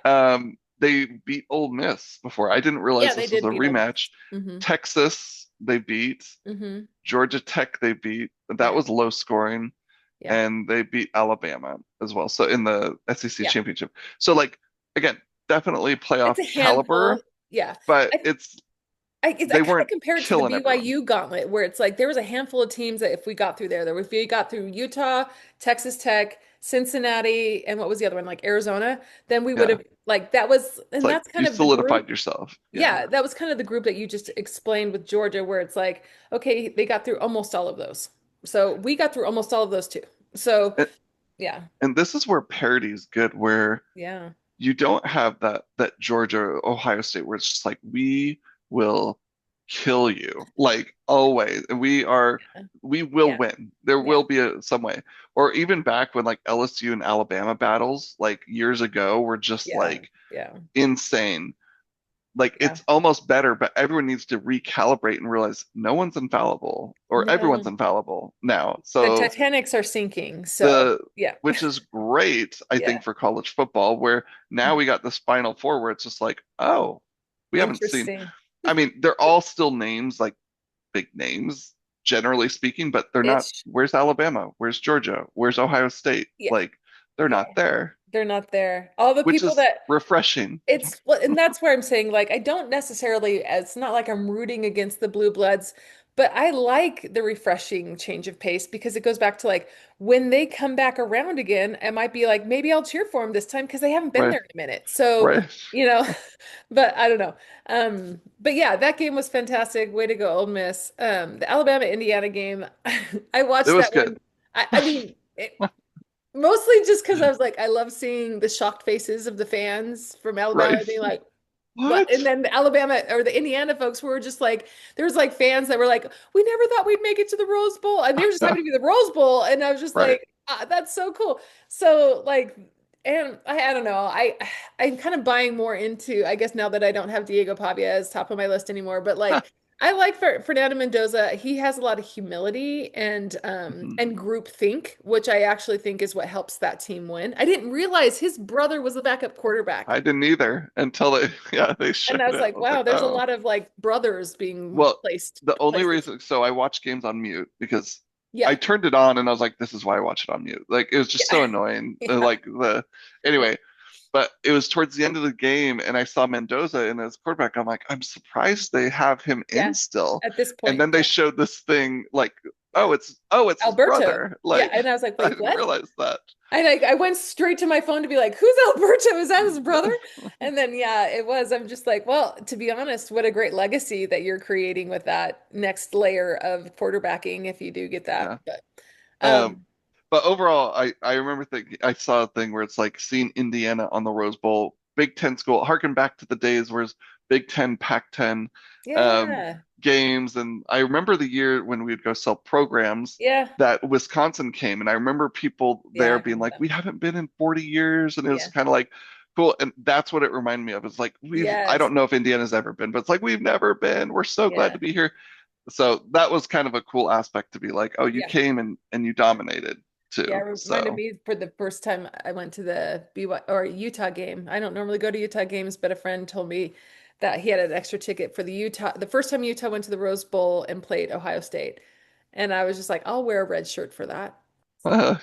they beat Ole Miss before. I didn't Yeah, realize they this was a did beat Ole rematch. Miss. Mm-hmm. Texas, they beat. Mm-hmm. Georgia Tech, they beat. That Yeah. was low scoring. Yeah. And they beat Alabama as well. So, in the SEC Yeah. championship. So, like, again, definitely playoff It's a caliber, handful. Yeah. but I I they kind of weren't compare it to the killing everyone. BYU gauntlet where it's like there was a handful of teams that if we got through if we got through Utah, Texas Tech, Cincinnati, and what was the other one? Like Arizona, then we would Yeah. have like that was It's and like that's you kind of the group. solidified yourself. Yeah. Yeah, that was kind of the group that you just explained with Georgia, where it's like, okay, they got through almost all of those. So we got through almost all of those too. So And, yeah, and this is where parity is good, where yeah, you don't have that Georgia, Ohio State, where it's just like we will kill you, like always. We will yeah, win. There yeah, will be some way. Or even back when like LSU and Alabama battles, like years ago, were just yeah, like yeah, insane. Like yeah. it's almost better, but everyone needs to recalibrate and realize no one's infallible or everyone's No, infallible now. the So Titanics are sinking. So the yeah, which is great, I yeah. think, for college football, where now we got this Final Four where it's just like, oh, we haven't seen. Interesting. I mean, they're all still names, like big names, generally speaking, but they're not. It's Where's Alabama? Where's Georgia? Where's Ohio State? yeah, Like, they're yeah. not there, They're not there. All the which people is that refreshing. and that's where I'm saying like I don't necessarily it's not like I'm rooting against the blue bloods, but I like the refreshing change of pace because it goes back to like when they come back around again, I might be like, maybe I'll cheer for them this time because they haven't been Right. there in a minute. So, Right. you know, but I don't know. But yeah, that game was fantastic. Way to go, Ole Miss. The Alabama Indiana game, I It watched was that good. one. I mean, mostly just because I was like, I love seeing the shocked faces of the fans from Alabama Right. being like, what? What? And then the Alabama or the Indiana folks were just like, there was like fans that were like, we never thought we'd make it to the Rose Bowl. And they were just happy to be the Rose Bowl. And I was just Right. like, ah, that's so cool. So like, and I don't know, I'm kind of buying more into, I guess now that I don't have Diego Pavia as top of my list anymore, but like I like Fernando Mendoza. He has a lot of humility Mhm. and group think, which I actually think is what helps that team win. I didn't realize his brother was the backup quarterback. I didn't either until they, yeah, they And showed I was it. like, I was wow, like, there's a oh. lot of like brothers being Well, the only placed. reason, so I watch games on mute because Yeah. I turned it on and I was like, this is why I watch it on mute. Like, it was just so Yeah. annoying. Yeah. Anyway, but it was towards the end of the game and I saw Mendoza and as quarterback. I'm like, I'm surprised they have him in Yeah. still. At this And point. then they Yeah. showed this thing like, Yeah. oh, it's his Alberto. brother. Yeah. Like, And I was like, I wait, didn't what? realize that. I went straight to my phone to be like, who's Alberto? Is that his brother? And then, yeah, it was. I'm just like, well, to be honest, what a great legacy that you're creating with that next layer of quarterbacking if you do get that. Yeah. But, Um, um, but overall, I remember thinking I saw a thing where it's like seeing Indiana on the Rose Bowl, Big Ten school, harken back to the days where it's Big Ten, Pac-10 um, yeah. games, and I remember the year when we'd go sell programs Yeah. that Wisconsin came, and I remember people Yeah. I there being remember like, them. "We haven't been in 40 years," and it was Yeah. kind of like cool, and that's what it reminded me of. It's like I Yes. don't know if Indiana's ever been, but it's like we've never been. We're so glad to Yeah. be here. So that was kind of a cool aspect to be like, oh, you Yeah. came and you dominated Yeah, too. it reminded So me for the first time I went to the BY or Utah game. I don't normally go to Utah games, but a friend told me that he had an extra ticket for the first time Utah went to the Rose Bowl and played Ohio State. And I was just like, I'll wear a red shirt for that.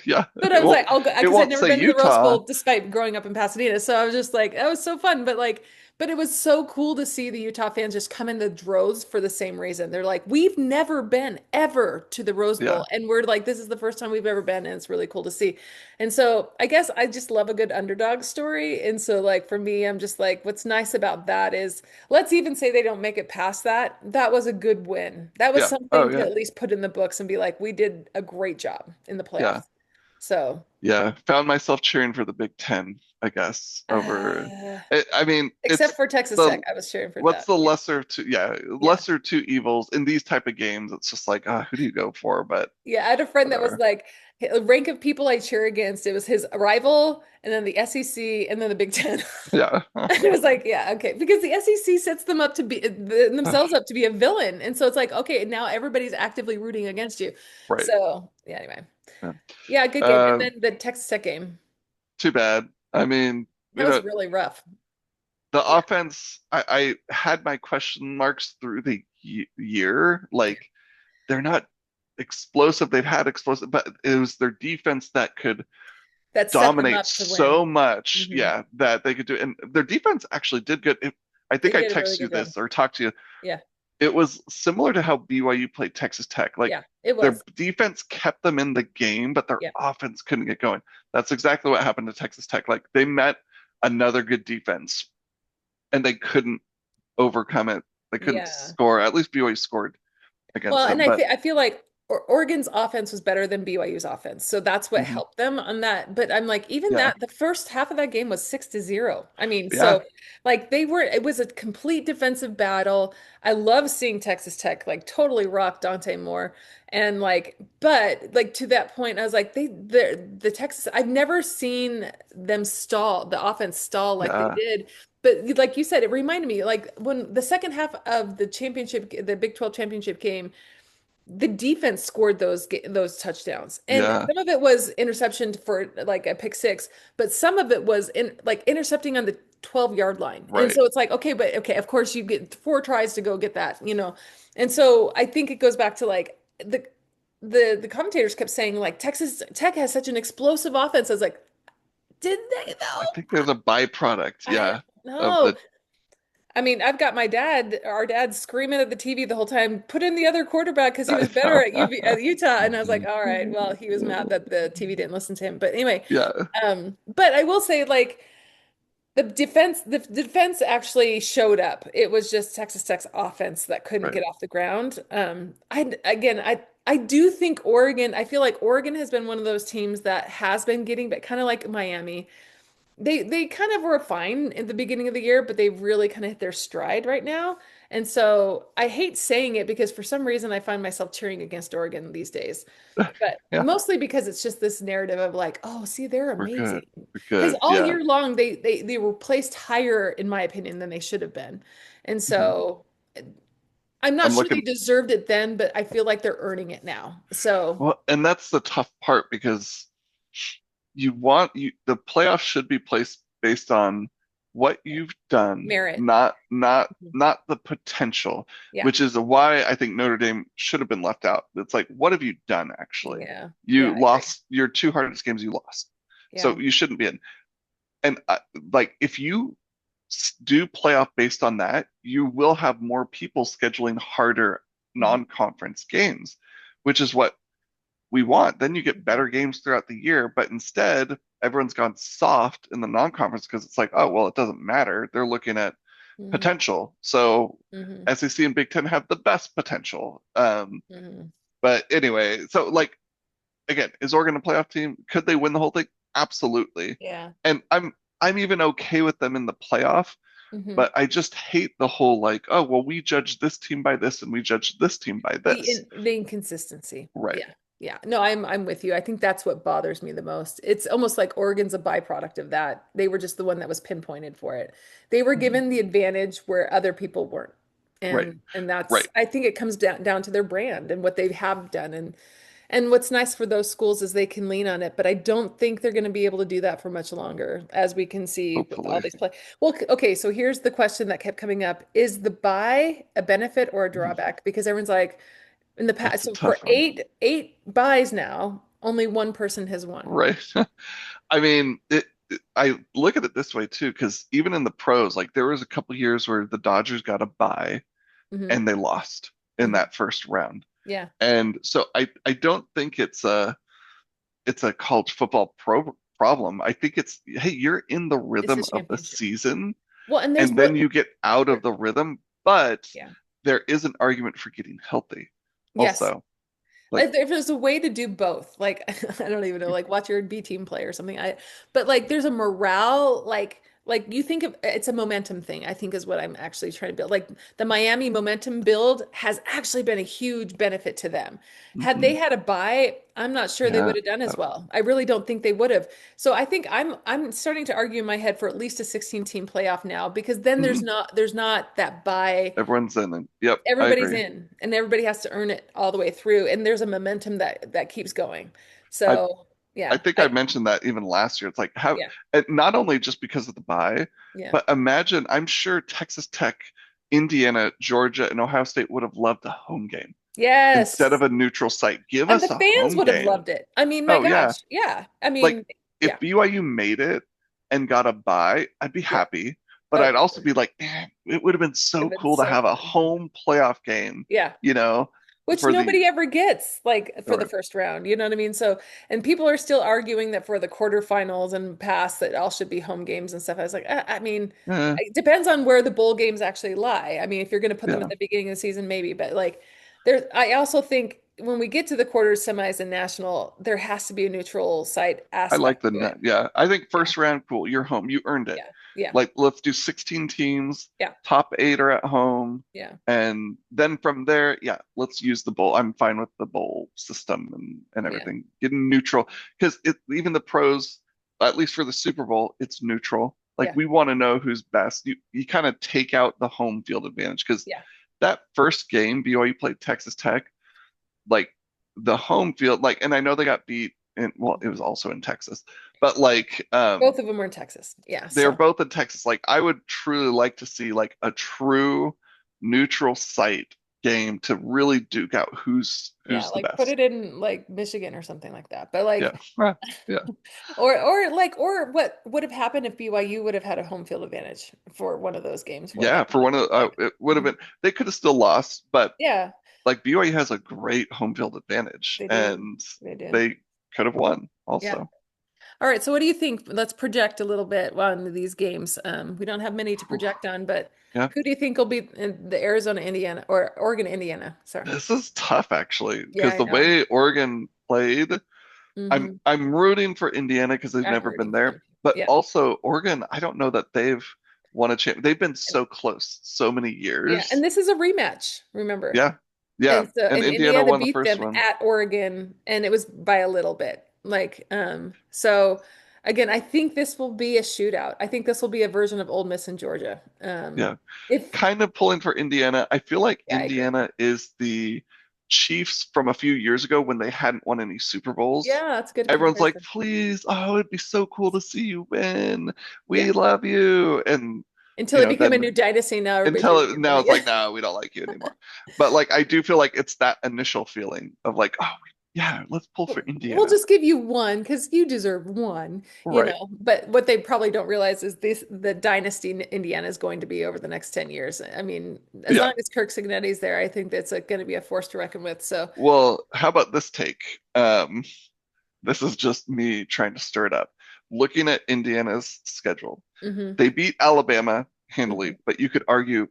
yeah, But I was like, I'll go it because I'd won't never say been to the Rose Utah. Bowl despite growing up in Pasadena. So I was just like, that was so fun. But like, but it was so cool to see the Utah fans just come in the droves for the same reason. They're like, we've never been ever to the Rose Yeah, Bowl. And we're like, this is the first time we've ever been, and it's really cool to see. And so I guess I just love a good underdog story. And so like for me, I'm just like, what's nice about that is let's even say they don't make it past that. That was a good win. That was yeah. Oh something to yeah, at least put in the books and be like, we did a great job in the yeah, playoffs. So, yeah. Found myself cheering for the Big Ten, I guess, over. uh, I mean, except it's for Texas Tech, the I was cheering for what's that. the Yeah. lesser of two? Yeah, Yeah. lesser two evils in these type of games. It's just like, who do you go for? But Yeah. I had a friend that was whatever. like, a rank of people I cheer against. It was his rival and then the SEC and then the Big Ten. Yeah, And it was like, yeah, okay. Because the SEC sets them up to be themselves up to be a villain. And so it's like, okay, now everybody's actively rooting against you. right. So, yeah, anyway. Yeah. Yeah, good game. And Uh, then the Texas Tech game. Too bad. I mean, That was really rough. the Yeah. offense, I had my question marks through the year. Yeah. Like, they're not explosive. They've had explosive, but it was their defense that could That set them dominate up to win. so much. Hmm. Yeah, that they could do. And their defense actually did good. I They think I did a really texted you good job. this or talked to you. Yeah. It was similar to how BYU played Texas Tech. Like, Yeah. It their was. defense kept them in the game, but their Yeah. offense couldn't get going. That's exactly what happened to Texas Tech. Like, they met another good defense and they couldn't overcome it. They couldn't Yeah. score. At least BYU scored Well, against and them. But I feel like Oregon's offense was better than BYU's offense. So that's what mhm, helped them on that. But I'm like, even yeah, that, the first half of that game was 6-0. I mean, yeah, so like they were, it was a complete defensive battle. I love seeing Texas Tech like totally rock Dante Moore. And like, but like to that point, I was like, the Texas, I've never seen them stall, the offense stall like they yeah, did. But like you said, it reminded me like when the second half of the championship, the Big 12 championship game, the defense scored those touchdowns. And yeah. some of it was interception for like a pick six, but some of it was in like intercepting on the 12-yard line. And Right. so it's like, okay, but okay, of course you get four tries to go get that, you know. And so I think it goes back to like the commentators kept saying like Texas Tech has such an explosive offense. I was like, did they I though? think there's a byproduct, I don't yeah, of know. the I mean, I've got our dad screaming at the TV the whole time, put in the other quarterback because he I was better know. at at Utah. And I was like, all right, well, he was mad that the TV didn't listen to him. But anyway, Yeah, but I will say, like, the defense actually showed up. It was just Texas Tech's offense that couldn't right. get off the ground. I do think Oregon, I feel like Oregon has been one of those teams that has been getting, but kind of like Miami. They kind of were fine in the beginning of the year, but they've really kind of hit their stride right now. And so I hate saying it because for some reason I find myself cheering against Oregon these days. But Yeah, mostly because it's just this narrative of like, oh, see, they're we're good. amazing. We're Because good. all Yeah. year long they were placed higher, in my opinion, than they should have been. And Mhm. so I'm not I'm sure they looking. deserved it then, but I feel like they're earning it now. So Well, and that's the tough part because the playoffs should be placed based on what you've done, merit. not the potential, Yeah. which is why I think Notre Dame should have been left out. It's like, what have you done actually? Yeah. Yeah, You I agree. lost your two hardest games you lost. Yeah. So you shouldn't be in. And like if you do playoff based on that, you will have more people scheduling harder Mhm. non-conference games, which is what we want. Then you get Mhm. better games throughout the year, but instead, everyone's gone soft in the non-conference because it's like, oh, well, it doesn't matter. They're looking at Mhm. potential. So Mhm. SEC and Big Ten have the best potential. Mhm. But anyway, so like again, is Oregon a playoff team? Could they win the whole thing? Absolutely. Yeah. And I'm even okay with them in the playoff, Hmm. but I just hate the whole like, oh, well, we judge this team by this and we judge this team by this. The inconsistency. Right. Yeah. Yeah. No, I'm with you. I think that's what bothers me the most. It's almost like Oregon's a byproduct of that. They were just the one that was pinpointed for it. They were Mhm. given the advantage where other people weren't. Right. And that's Right. I think it comes down to their brand and what they have done. And what's nice for those schools is they can lean on it, but I don't think they're going to be able to do that for much longer, as we can see with all Hopefully. these play. Well, okay, so here's the question that kept coming up. Is the buy a benefit or a Mhm. drawback? Because everyone's like, in the past, That's a so for tough one. eight buys now, only one person has won. Right. I mean, I look at it this way too, because even in the pros, like there was a couple years where the Dodgers got a bye Hmm. and they lost in Hmm. that first round. Yeah, And so I don't think it's a college football problem. I think it's, hey, you're in the it's a rhythm of the championship. season Well, and there's and then what, you get out of the rhythm, but yeah. there is an argument for getting healthy Yes. also. Like, If there's a way to do both, like I don't even know, like watch your B team play or something. But like there's a morale, like you think of it's a momentum thing, I think is what I'm actually trying to build. Like the Miami momentum build has actually been a huge benefit to them. Had they mhm, had a bye, I'm not sure they yeah, would have done as well. I really don't think they would have. So I think I'm starting to argue in my head for at least a 16 team playoff now because then mhm, there's not that bye. everyone's in it. Yep, I Everybody's agree. in and everybody has to earn it all the way through and there's a momentum that keeps going. I So I yeah, think I mentioned that even last year. It's like how, yeah, and not only just because of the bye, yeah. but imagine, I'm sure Texas Tech, Indiana, Georgia, and Ohio State would have loved a home game instead Yes. of a neutral site. Give And the us a fans home would have game. loved it. I mean, my Oh yeah, gosh. Yeah. I like mean, if yeah. BYU made it and got a bye, I'd be Yeah. happy. But Oh, I'd also be like, man, it would have been so it'd been cool to so have a fun. home playoff game, Yeah. you know, Which for the nobody ever gets, like for the or first round. You know what I mean? So, and people are still arguing that for the quarterfinals and past that all should be home games and stuff. I was like, I mean, eh, it depends on where the bowl games actually lie. I mean, if you're going to put them at yeah. the beginning of the season, maybe, but like there, I also think when we get to the quarters, semis, and national, there has to be a neutral site I like aspect the to it. net. Yeah, I think Yeah, first round, cool. You're home. You earned it. yeah, yeah, Like, let's do 16 teams. yeah, Top eight are at home. yeah, And then from there, yeah, let's use the bowl. I'm fine with the bowl system and yeah, everything. Getting neutral. Because even the pros, at least for the Super Bowl, it's neutral. Like, yeah, we want to know who's best. You kind of take out the home field advantage. Because yeah. that first game, BYU played Texas Tech, like the home field, like, and I know they got beat in, well, it was also in Texas, but like, Both of them were in Texas. Yeah, they're so both in Texas. Like, I would truly like to see like a true neutral site game to really duke out Yeah, who's the like put best. it in like Michigan or something like that. But Yeah. like Yeah. or what would have happened if BYU would have had a home field advantage for one of those games? What Yeah, that for would have one of looked like. it would have Mhm. been they could have still lost, but Yeah, like BYU has a great home field advantage they do. and They do. they could have won Yeah. also. All right, so what do you think? Let's project a little bit on these games. We don't have many to Whew. project on, but Yeah. who do you think will be in the Arizona, Indiana, or Oregon, Indiana? Sorry. This is tough actually, Yeah, because I the know. way Oregon played, Hmm. I'm rooting for Indiana because they've I'm never been rooting for there, them. but Yeah. also Oregon, I don't know that they've won a champ. They've been And, so close so many yeah, and years. this is a rematch, remember? Yeah. Yeah. And so And and Indiana Indiana won the beat first them one. at Oregon and it was by a little bit. Like so again, I think this will be a shootout. I think this will be a version of Ole Miss in Georgia. Yeah. If Kind of pulling for Indiana. I feel like Yeah, I agree. Indiana is the Chiefs from a few years ago when they hadn't won any Super Bowls. Yeah, that's a good Everyone's like, comparison. please, oh, it'd be so cool to see you win. Yeah. We love you. And, Until it became a new then dynasty, now everybody's until rooting now against it's like, them. no, we don't like you anymore. But like, I do feel like it's that initial feeling of like, oh, yeah, let's pull for We'll Indiana. just give you one because you deserve one, Right. But what they probably don't realize is the dynasty in Indiana is going to be over the next 10 years. I mean, as Yeah. long as Kirk Cignetti's there, I think that's going to be a force to reckon with. So, Well, how about this take? This is just me trying to stir it up. Looking at Indiana's schedule, hmm they beat Alabama hmm handily, but you could argue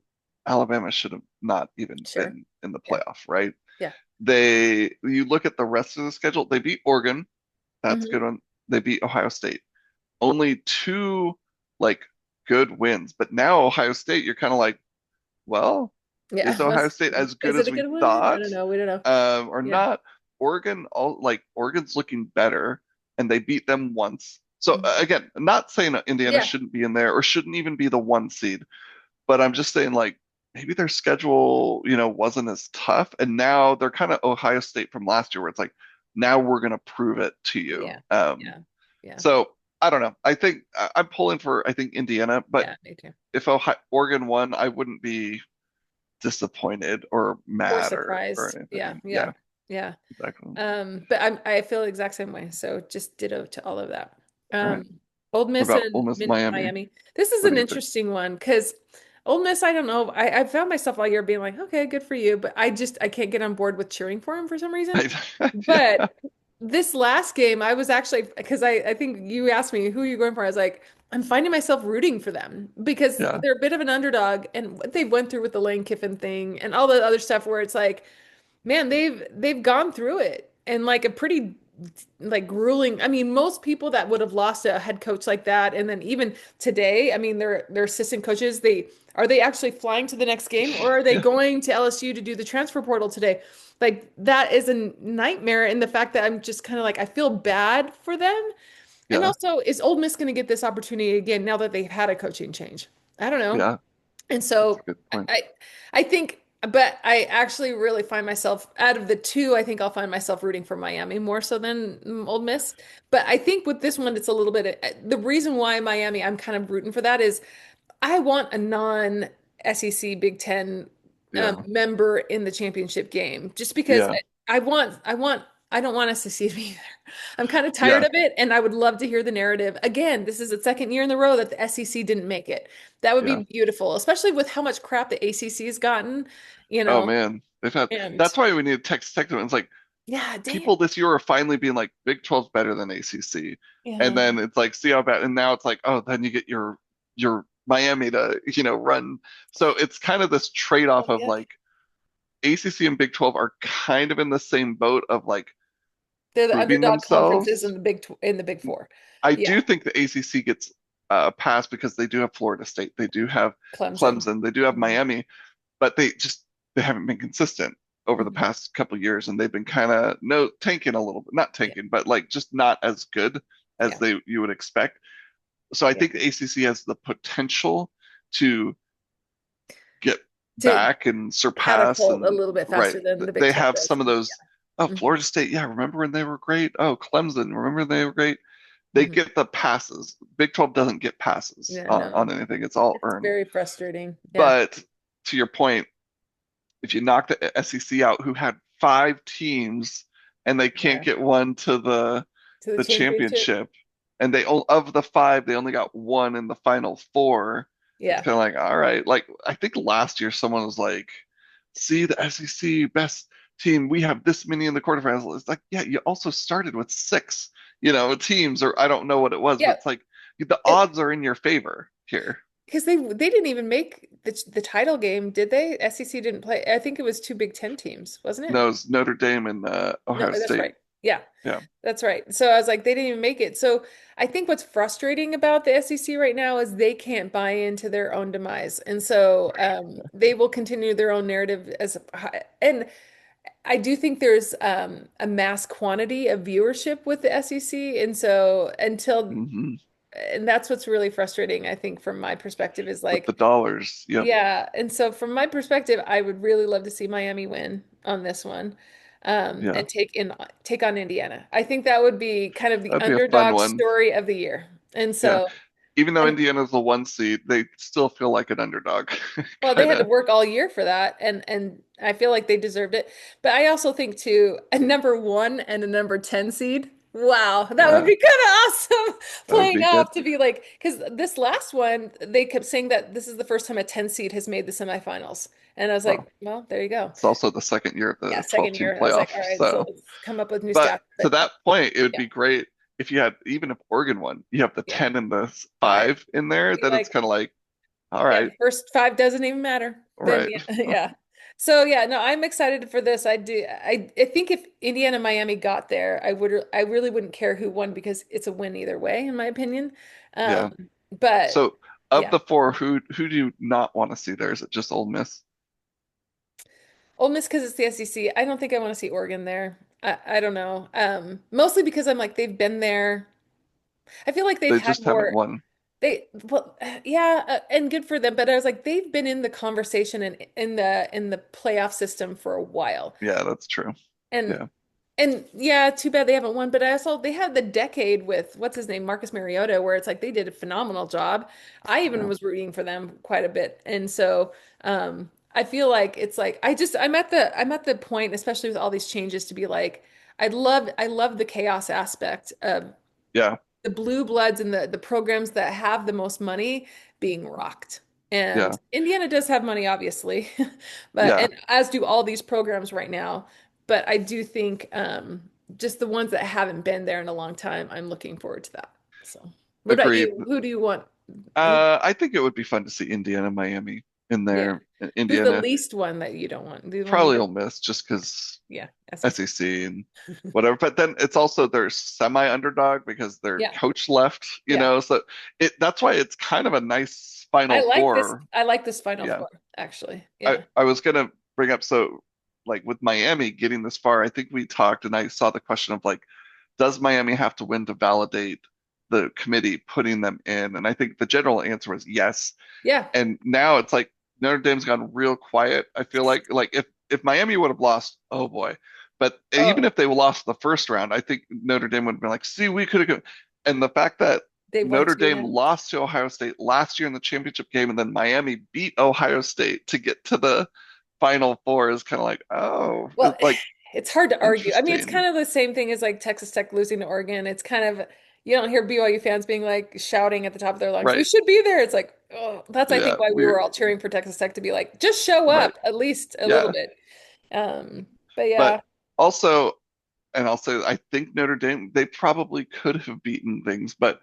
Alabama should have not even Sure. been in the Yeah. playoff, right? Yeah. You look at the rest of the schedule, they beat Oregon. That's a hmm good one. They beat Ohio State. Only two like good wins, but now Ohio State, you're kind of like, well, is Yeah. Ohio State as good Is it as a we good one? I thought, don't know. We don't know. or Yeah. not? Oregon's looking better, and they beat them once. So Mhm. again, not saying that Indiana Yeah. shouldn't be in there or shouldn't even be the one seed, but I'm just saying like maybe their schedule, wasn't as tough, and now they're kind of Ohio State from last year, where it's like now we're gonna prove it to you. Yeah. Yeah. Yeah. So I don't know. I think I'm pulling for I think Indiana, but Yeah. Me too. if Oregon won, I wouldn't be disappointed or Or mad or surprised. Yeah. anything. Yeah. Yeah, Yeah. exactly. But I feel the exact same way. So just ditto to all of that. All right. Old What Miss about Ole and Miss Miami? Miami. This is What an do you think? interesting one because Old Miss, I don't know. I found myself all year being like, okay, good for you, but I can't get on board with cheering for him for some reason. Yeah, But this last game, I was actually because I think you asked me who are you going for. I was like, I'm finding myself rooting for them because yeah, they're a bit of an underdog, and what they went through with the Lane Kiffin thing and all the other stuff where it's like man, they've gone through it and like a pretty like grueling. I mean, most people that would have lost a head coach like that, and then even today, I mean, their assistant coaches, they actually flying to the next game or are they yeah, going to LSU to do the transfer portal today? Like that is a nightmare. And the fact that I'm just kind of like I feel bad for them. And yeah, also, is Ole Miss going to get this opportunity again now that they've had a coaching change? I don't know. yeah. And That's a so good point. I I think but I actually really find myself out of the two, I think I'll find myself rooting for Miami more so than Ole Miss. But I think with this one, it's a little bit the reason why Miami, I'm kind of rooting for that is I want a non-SEC Big Ten Yeah, member in the championship game, just because yeah, I don't want us to see me there. I'm kind of tired yeah, of it, and I would love to hear the narrative. Again, this is the second year in a row that the SEC didn't make it. That would yeah. be beautiful, especially with how much crap the ACC has gotten, you Oh know. man, they've had. And That's why we need text them. It's like yeah, dang. people this year are finally being like Big 12's better than ACC, and Yeah, then it's like see how bad, and now it's like oh, then you get your Miami to run. So it's kind of this trade-off oh of yeah. like ACC and Big 12 are kind of in the same boat of like They're the proving underdog conferences in themselves. the in the Big Four. I Yeah, do think the ACC gets passed because they do have Florida State, they do have Clemson. Clemson, they do have Mhm. Miami, but they haven't been consistent over the Mhm. past couple years, and they've been kind of no tanking a little bit, not Yeah, tanking, but like just not as good as yeah, they you would expect. So I yeah. think the ACC has the potential to get To back and surpass catapult a and little bit right. faster than the Big They 12 have does. some of those. Oh, Mhm. Florida State, yeah, remember when they were great? Oh, Clemson, remember when they were great? They Mhm. get the passes. Big 12 doesn't get passes Yeah, on no, anything. It's all it's earned. very frustrating. Yeah. But to your point, if you knock the SEC out, who had five teams and they can't Yeah. get one to To the the championship. championship, and of the five, they only got one in the final four. It's Yeah. kind of like, all right. Like I think last year someone was like, "See the SEC best team, we have this many in the quarterfinals." It's like, yeah, you also started with six, teams, or I don't know what it was, but Yeah. it's like the odds are in your favor here. Because they didn't even make the title game, did they? SEC didn't play. I think it was two Big Ten teams, wasn't it? No, it's Notre Dame and No, Ohio that's State. right. Yeah, Yeah. that's right. So I was like, they didn't even make it. So I think what's frustrating about the SEC right now is they can't buy into their own demise, and so they will continue their own narrative and I do think there's a mass quantity of viewership with the SEC, and so Hmm. and that's what's really frustrating, I think, from my perspective, is With the like, dollars. Yep. yeah. And so from my perspective, I would really love to see Miami win on this one, Yeah. and take on Indiana. I think that would be kind of the That'd be a fun underdog one. story of the year. And Yeah. so, Even though and Indiana's the one seed, they still feel like an underdog. well, they Kind had to of. work all year for that, and I feel like they deserved it. But I also think too, a number one and a number 10 seed. Wow, that would Yeah, be kind of awesome that would playing be good. off to be like, because this last one, they kept saying that this is the first time a 10 seed has made the semifinals. And I was Well, like, well, there you go. it's also the second year of Yeah, the 12 second team year. I was playoff. like, all right, so So, let's come up with new but stats. to But that point, it would yeah, be great if you had, even if Oregon won, you have the yeah, 10 and the five. 5 in there, Be then it's like, kind of like, all yeah, right, the first five doesn't even matter. all Then right. yeah, yeah. So yeah, no, I'm excited for this. I do. I think if Indiana Miami got there, I really wouldn't care who won because it's a win either way, in my opinion. Um, Yeah. but So, of yeah, the four, who do you not want to see there? Is it just Ole Miss? Ole Miss because it's the SEC. I don't think I want to see Oregon there. I don't know. Mostly because I'm like they've been there. I feel like they've They had just haven't more. won. Well, yeah, and good for them. But I was like, they've been in the conversation and in the playoff system for a while, Yeah, that's true. and Yeah. yeah, too bad they haven't won. But I also they had the decade with what's his name, Marcus Mariota, where it's like they did a phenomenal job. I even Yeah. was rooting for them quite a bit, and so I feel like it's like I'm at the point, especially with all these changes, to be like, I love the chaos aspect of Yeah. the blue bloods and the programs that have the most money being rocked. And Yeah. Indiana does have money, obviously, but Yeah. and as do all these programs right now. But I do think just the ones that haven't been there in a long time, I'm looking forward to that. So, what about Agreed. you? Who do you want? Who, I think it would be fun to see Indiana, Miami in yeah, there. who's the Indiana, least one that you don't want? The one you probably don't? Ole Miss, just because Yeah, SEC. SEC and whatever. But then it's also their semi underdog because their Yeah, coach left, yeah. So that's why it's kind of a nice Final Four. I like this Final Yeah. Four, actually. I, Yeah. I was gonna bring up, so like with Miami getting this far, I think we talked and I saw the question of like, does Miami have to win to validate the committee putting them in? And I think the general answer was yes. Yeah. And now it's like Notre Dame's gone real quiet. I feel like if Miami would have lost, oh boy. But even Oh, if they lost the first round, I think Notre Dame would have been like, see, we could have. And the fact that they won Notre two Dame now. lost to Ohio State last year in the championship game, and then Miami beat Ohio State to get to the Final Four is kind of like, oh, Well, it's like it's hard to argue. I mean, it's interesting. kind of the same thing as like Texas Tech losing to Oregon. It's kind of, you don't hear BYU fans being like shouting at the top of their lungs, we Right. should be there. It's like, oh, that's I think Yeah. why we We're were all cheering for Texas Tech to be like, just show right. up at least a little Yeah. bit. But But yeah, also, and I'll say I think Notre Dame, they probably could have beaten things, but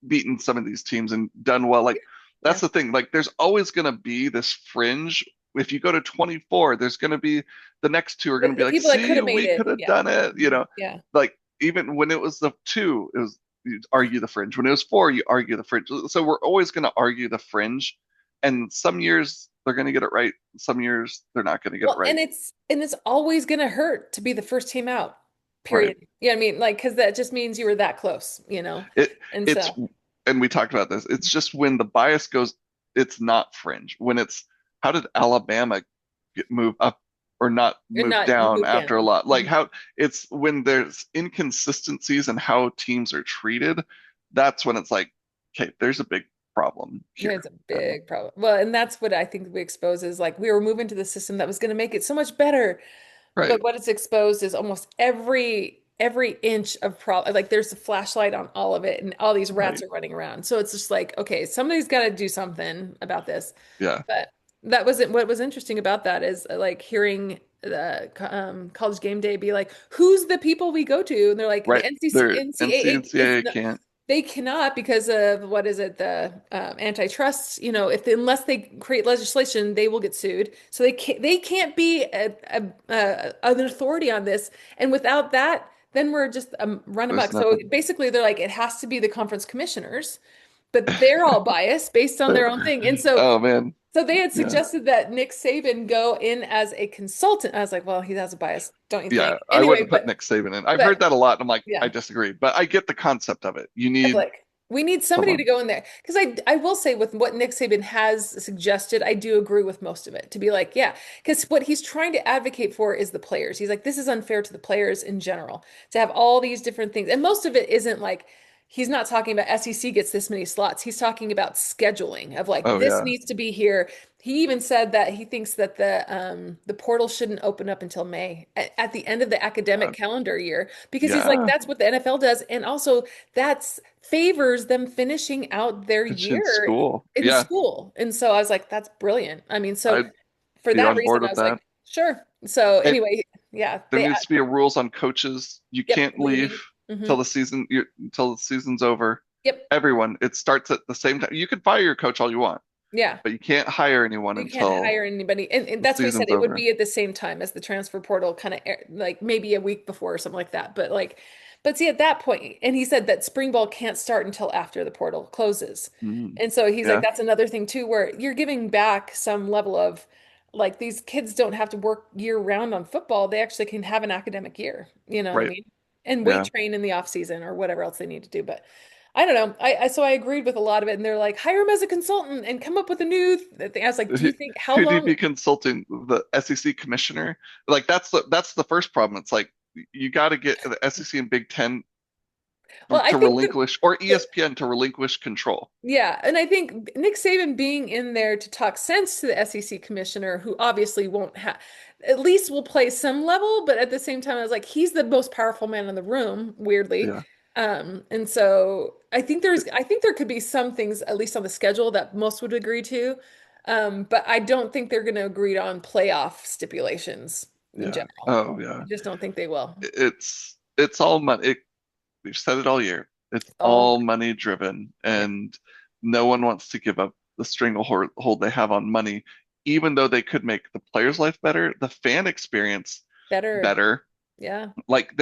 beaten some of these teams and done well. Like that's yeah. the thing. Like there's always going to be this fringe. If you go to 24, there's going to be the next two are going to be The like, people that could see, have made we it, could have yeah. done it. Mhm. Yeah. Like even when it was the two, it was you'd argue the fringe. When it was four, you argue the fringe. So we're always going to argue the fringe. And some years they're going to get it right. Some years they're not going to get it Well, right. and it's always gonna hurt to be the first team out, Right. period. You know what I mean? Like, because that just means you were that close, you know? It And it's so and we talked about this. It's just when the bias goes, it's not fringe. When it's how did Alabama move up or not you're move not, you down moved after a down. lot? Like Mhm. how it's when there's inconsistencies in how teams are treated, that's when it's like, okay, there's a big problem Yeah, here. it's a big problem. Well, and that's what I think we expose is like we were moving to the system that was going to make it so much better. Right. But what it's exposed is almost every inch of problem. Like there's a flashlight on all of it, and all these rats Right. are running around. So it's just like, okay, somebody's got to do something about this. Yeah. But that wasn't what was interesting about that is like hearing the college game day be like, who's the people we go to? And they're like, the Right. They're NCAA is NCAA no, can't. they cannot because of what is it, the antitrust, if unless they create legislation, they will get sued. So they can't be an authority on this. And without that, then we're just There's runabout. So nothing. basically, they're like, it has to be the conference commissioners, but they're all biased based on their own thing. And so Oh man. so they had Yeah. suggested that Nick Saban go in as a consultant. I was like, well, he has a bias, don't you think? Yeah. I Anyway, wouldn't put Nick Saban in. I've heard but that a lot, and I'm like, I yeah. disagree. But I get the concept of it. You Of need like, we need somebody to someone. go in there. Because I will say with what Nick Saban has suggested, I do agree with most of it. To be like, yeah, because what he's trying to advocate for is the players. He's like, this is unfair to the players in general to have all these different things. And most of it isn't like he's not talking about SEC gets this many slots. He's talking about scheduling of like Oh this yeah. needs to be here. He even said that he thinks that the portal shouldn't open up until May at the end of the academic Uh, calendar year because he's like yeah. that's what the NFL does, and also that's favors them finishing out their It's in year school. in Yeah. school. And so I was like, that's brilliant. I mean, so I'd for be that on reason, board I with was like, that. sure. So And anyway, yeah, there needs to be a rules on coaches. You yep, can't leave leaving. Hmm. till until the season's over. Yep. Everyone, it starts at the same time. You can fire your coach all you want, Yeah. but you can't hire anyone You can't until hire anybody. And the that's what he said. season's It would over. be at the same time as the transfer portal, kind of like maybe a week before or something like that. But see, at that point, and he said that spring ball can't start until after the portal closes. Mm. And so he's like, Yeah, that's another thing too, where you're giving back some level of like these kids don't have to work year round on football. They actually can have an academic year. You know what I right. mean? And weight Yeah. train in the off season or whatever else they need to do. But I don't know. So I agreed with a lot of it, and they're like, hire him as a consultant and come up with a new thing. I was like, do Who, you think how who'd you long? be consulting? The SEC commissioner? Like that's the first problem. It's like you got to get the SEC and Big Ten Well, I to think relinquish, or the ESPN to relinquish control. yeah, and I think Nick Saban being in there to talk sense to the SEC commissioner, who obviously won't have, at least will play some level, but at the same time, I was like, he's the most powerful man in the room, weirdly. Yeah. And so I think there could be some things, at least on the schedule, that most would agree to. But I don't think they're going to agree on playoff stipulations in Yeah. general. Oh yeah. I just don't think they will. It's all money. We've said it all year. It's Oh, all money driven, yeah, and no one wants to give up the stranglehold they have on money, even though they could make the player's life better, the fan experience better. better. Yeah, Like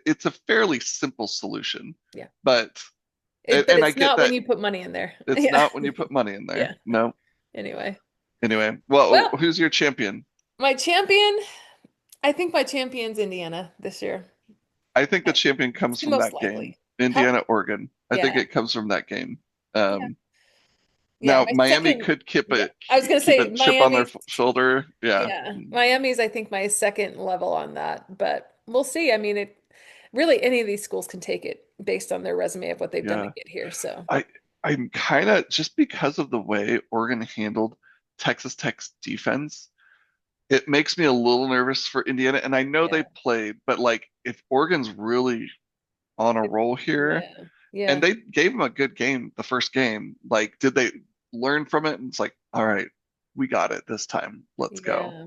it's a fairly simple solution, yeah. but But and I it's get not when that you put money in there. it's Yeah. not when you put money in Yeah. there. No. Anyway. Anyway, well, Well, who's your champion? my champion, I think my champion's Indiana this year. I think the I champion comes see from most that game, likely. Huh? Indiana, Oregon. I think Yeah. it comes from that game. Yeah. Um, Yeah. Now My Miami second, could keep yeah. a I was gonna keep a say chip on their Miami's, shoulder. Yeah. yeah. Miami's, I think, my second level on that, but we'll see. I mean, it really any of these schools can take it based on their resume of what they've done to Yeah. get here. So I I'm kind of just because of the way Oregon handled Texas Tech's defense, it makes me a little nervous for Indiana. And I know they yeah. played, but like if Oregon's really on a It- roll here, yeah. and Yeah. they gave them a good game the first game, like did they learn from it? And it's like, all right, we got it this time. Let's go. Yeah. Yeah.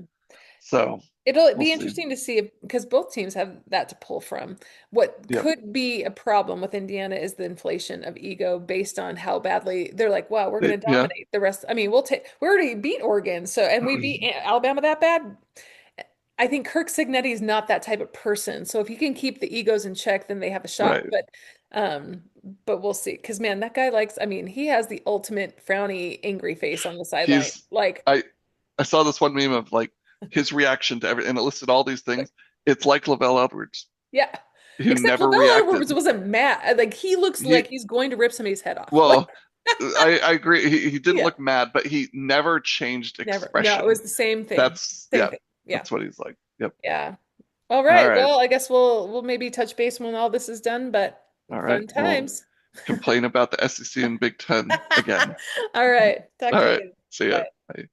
So It'll we'll be see. interesting to see if, because both teams have that to pull from. What Yep. could be a problem with Indiana is the inflation of ego based on how badly they're like, wow, we're going to Yeah. dominate the rest. I mean, we already beat Oregon, so, and we beat Alabama that bad. I think Kirk Cignetti is not that type of person. So if you can keep the egos in check, then they have a shot. Right. Um, but we'll see. Because man, that guy likes, I mean, he has the ultimate frowny, angry face on the sideline. He's Like, I I saw this one meme of like his reaction to every and it listed all these like, things. It's like Lavelle Edwards, yeah. who Except never Lavelle Edwards reacted. wasn't mad. Like he looks He like he's going to rip somebody's head off. Like, well, I agree. He didn't yeah, look mad, but he never changed never. No, it was expression. the same thing. That's Same yeah, thing. Yeah. that's what he's like. Yep. Yeah. All All right. right. Well, I guess we'll maybe touch base when all this is done, but All right. fun Well, times. complain about the SEC and Big Ten again. All right. Talk All to you right. later. See ya. Bye. Bye.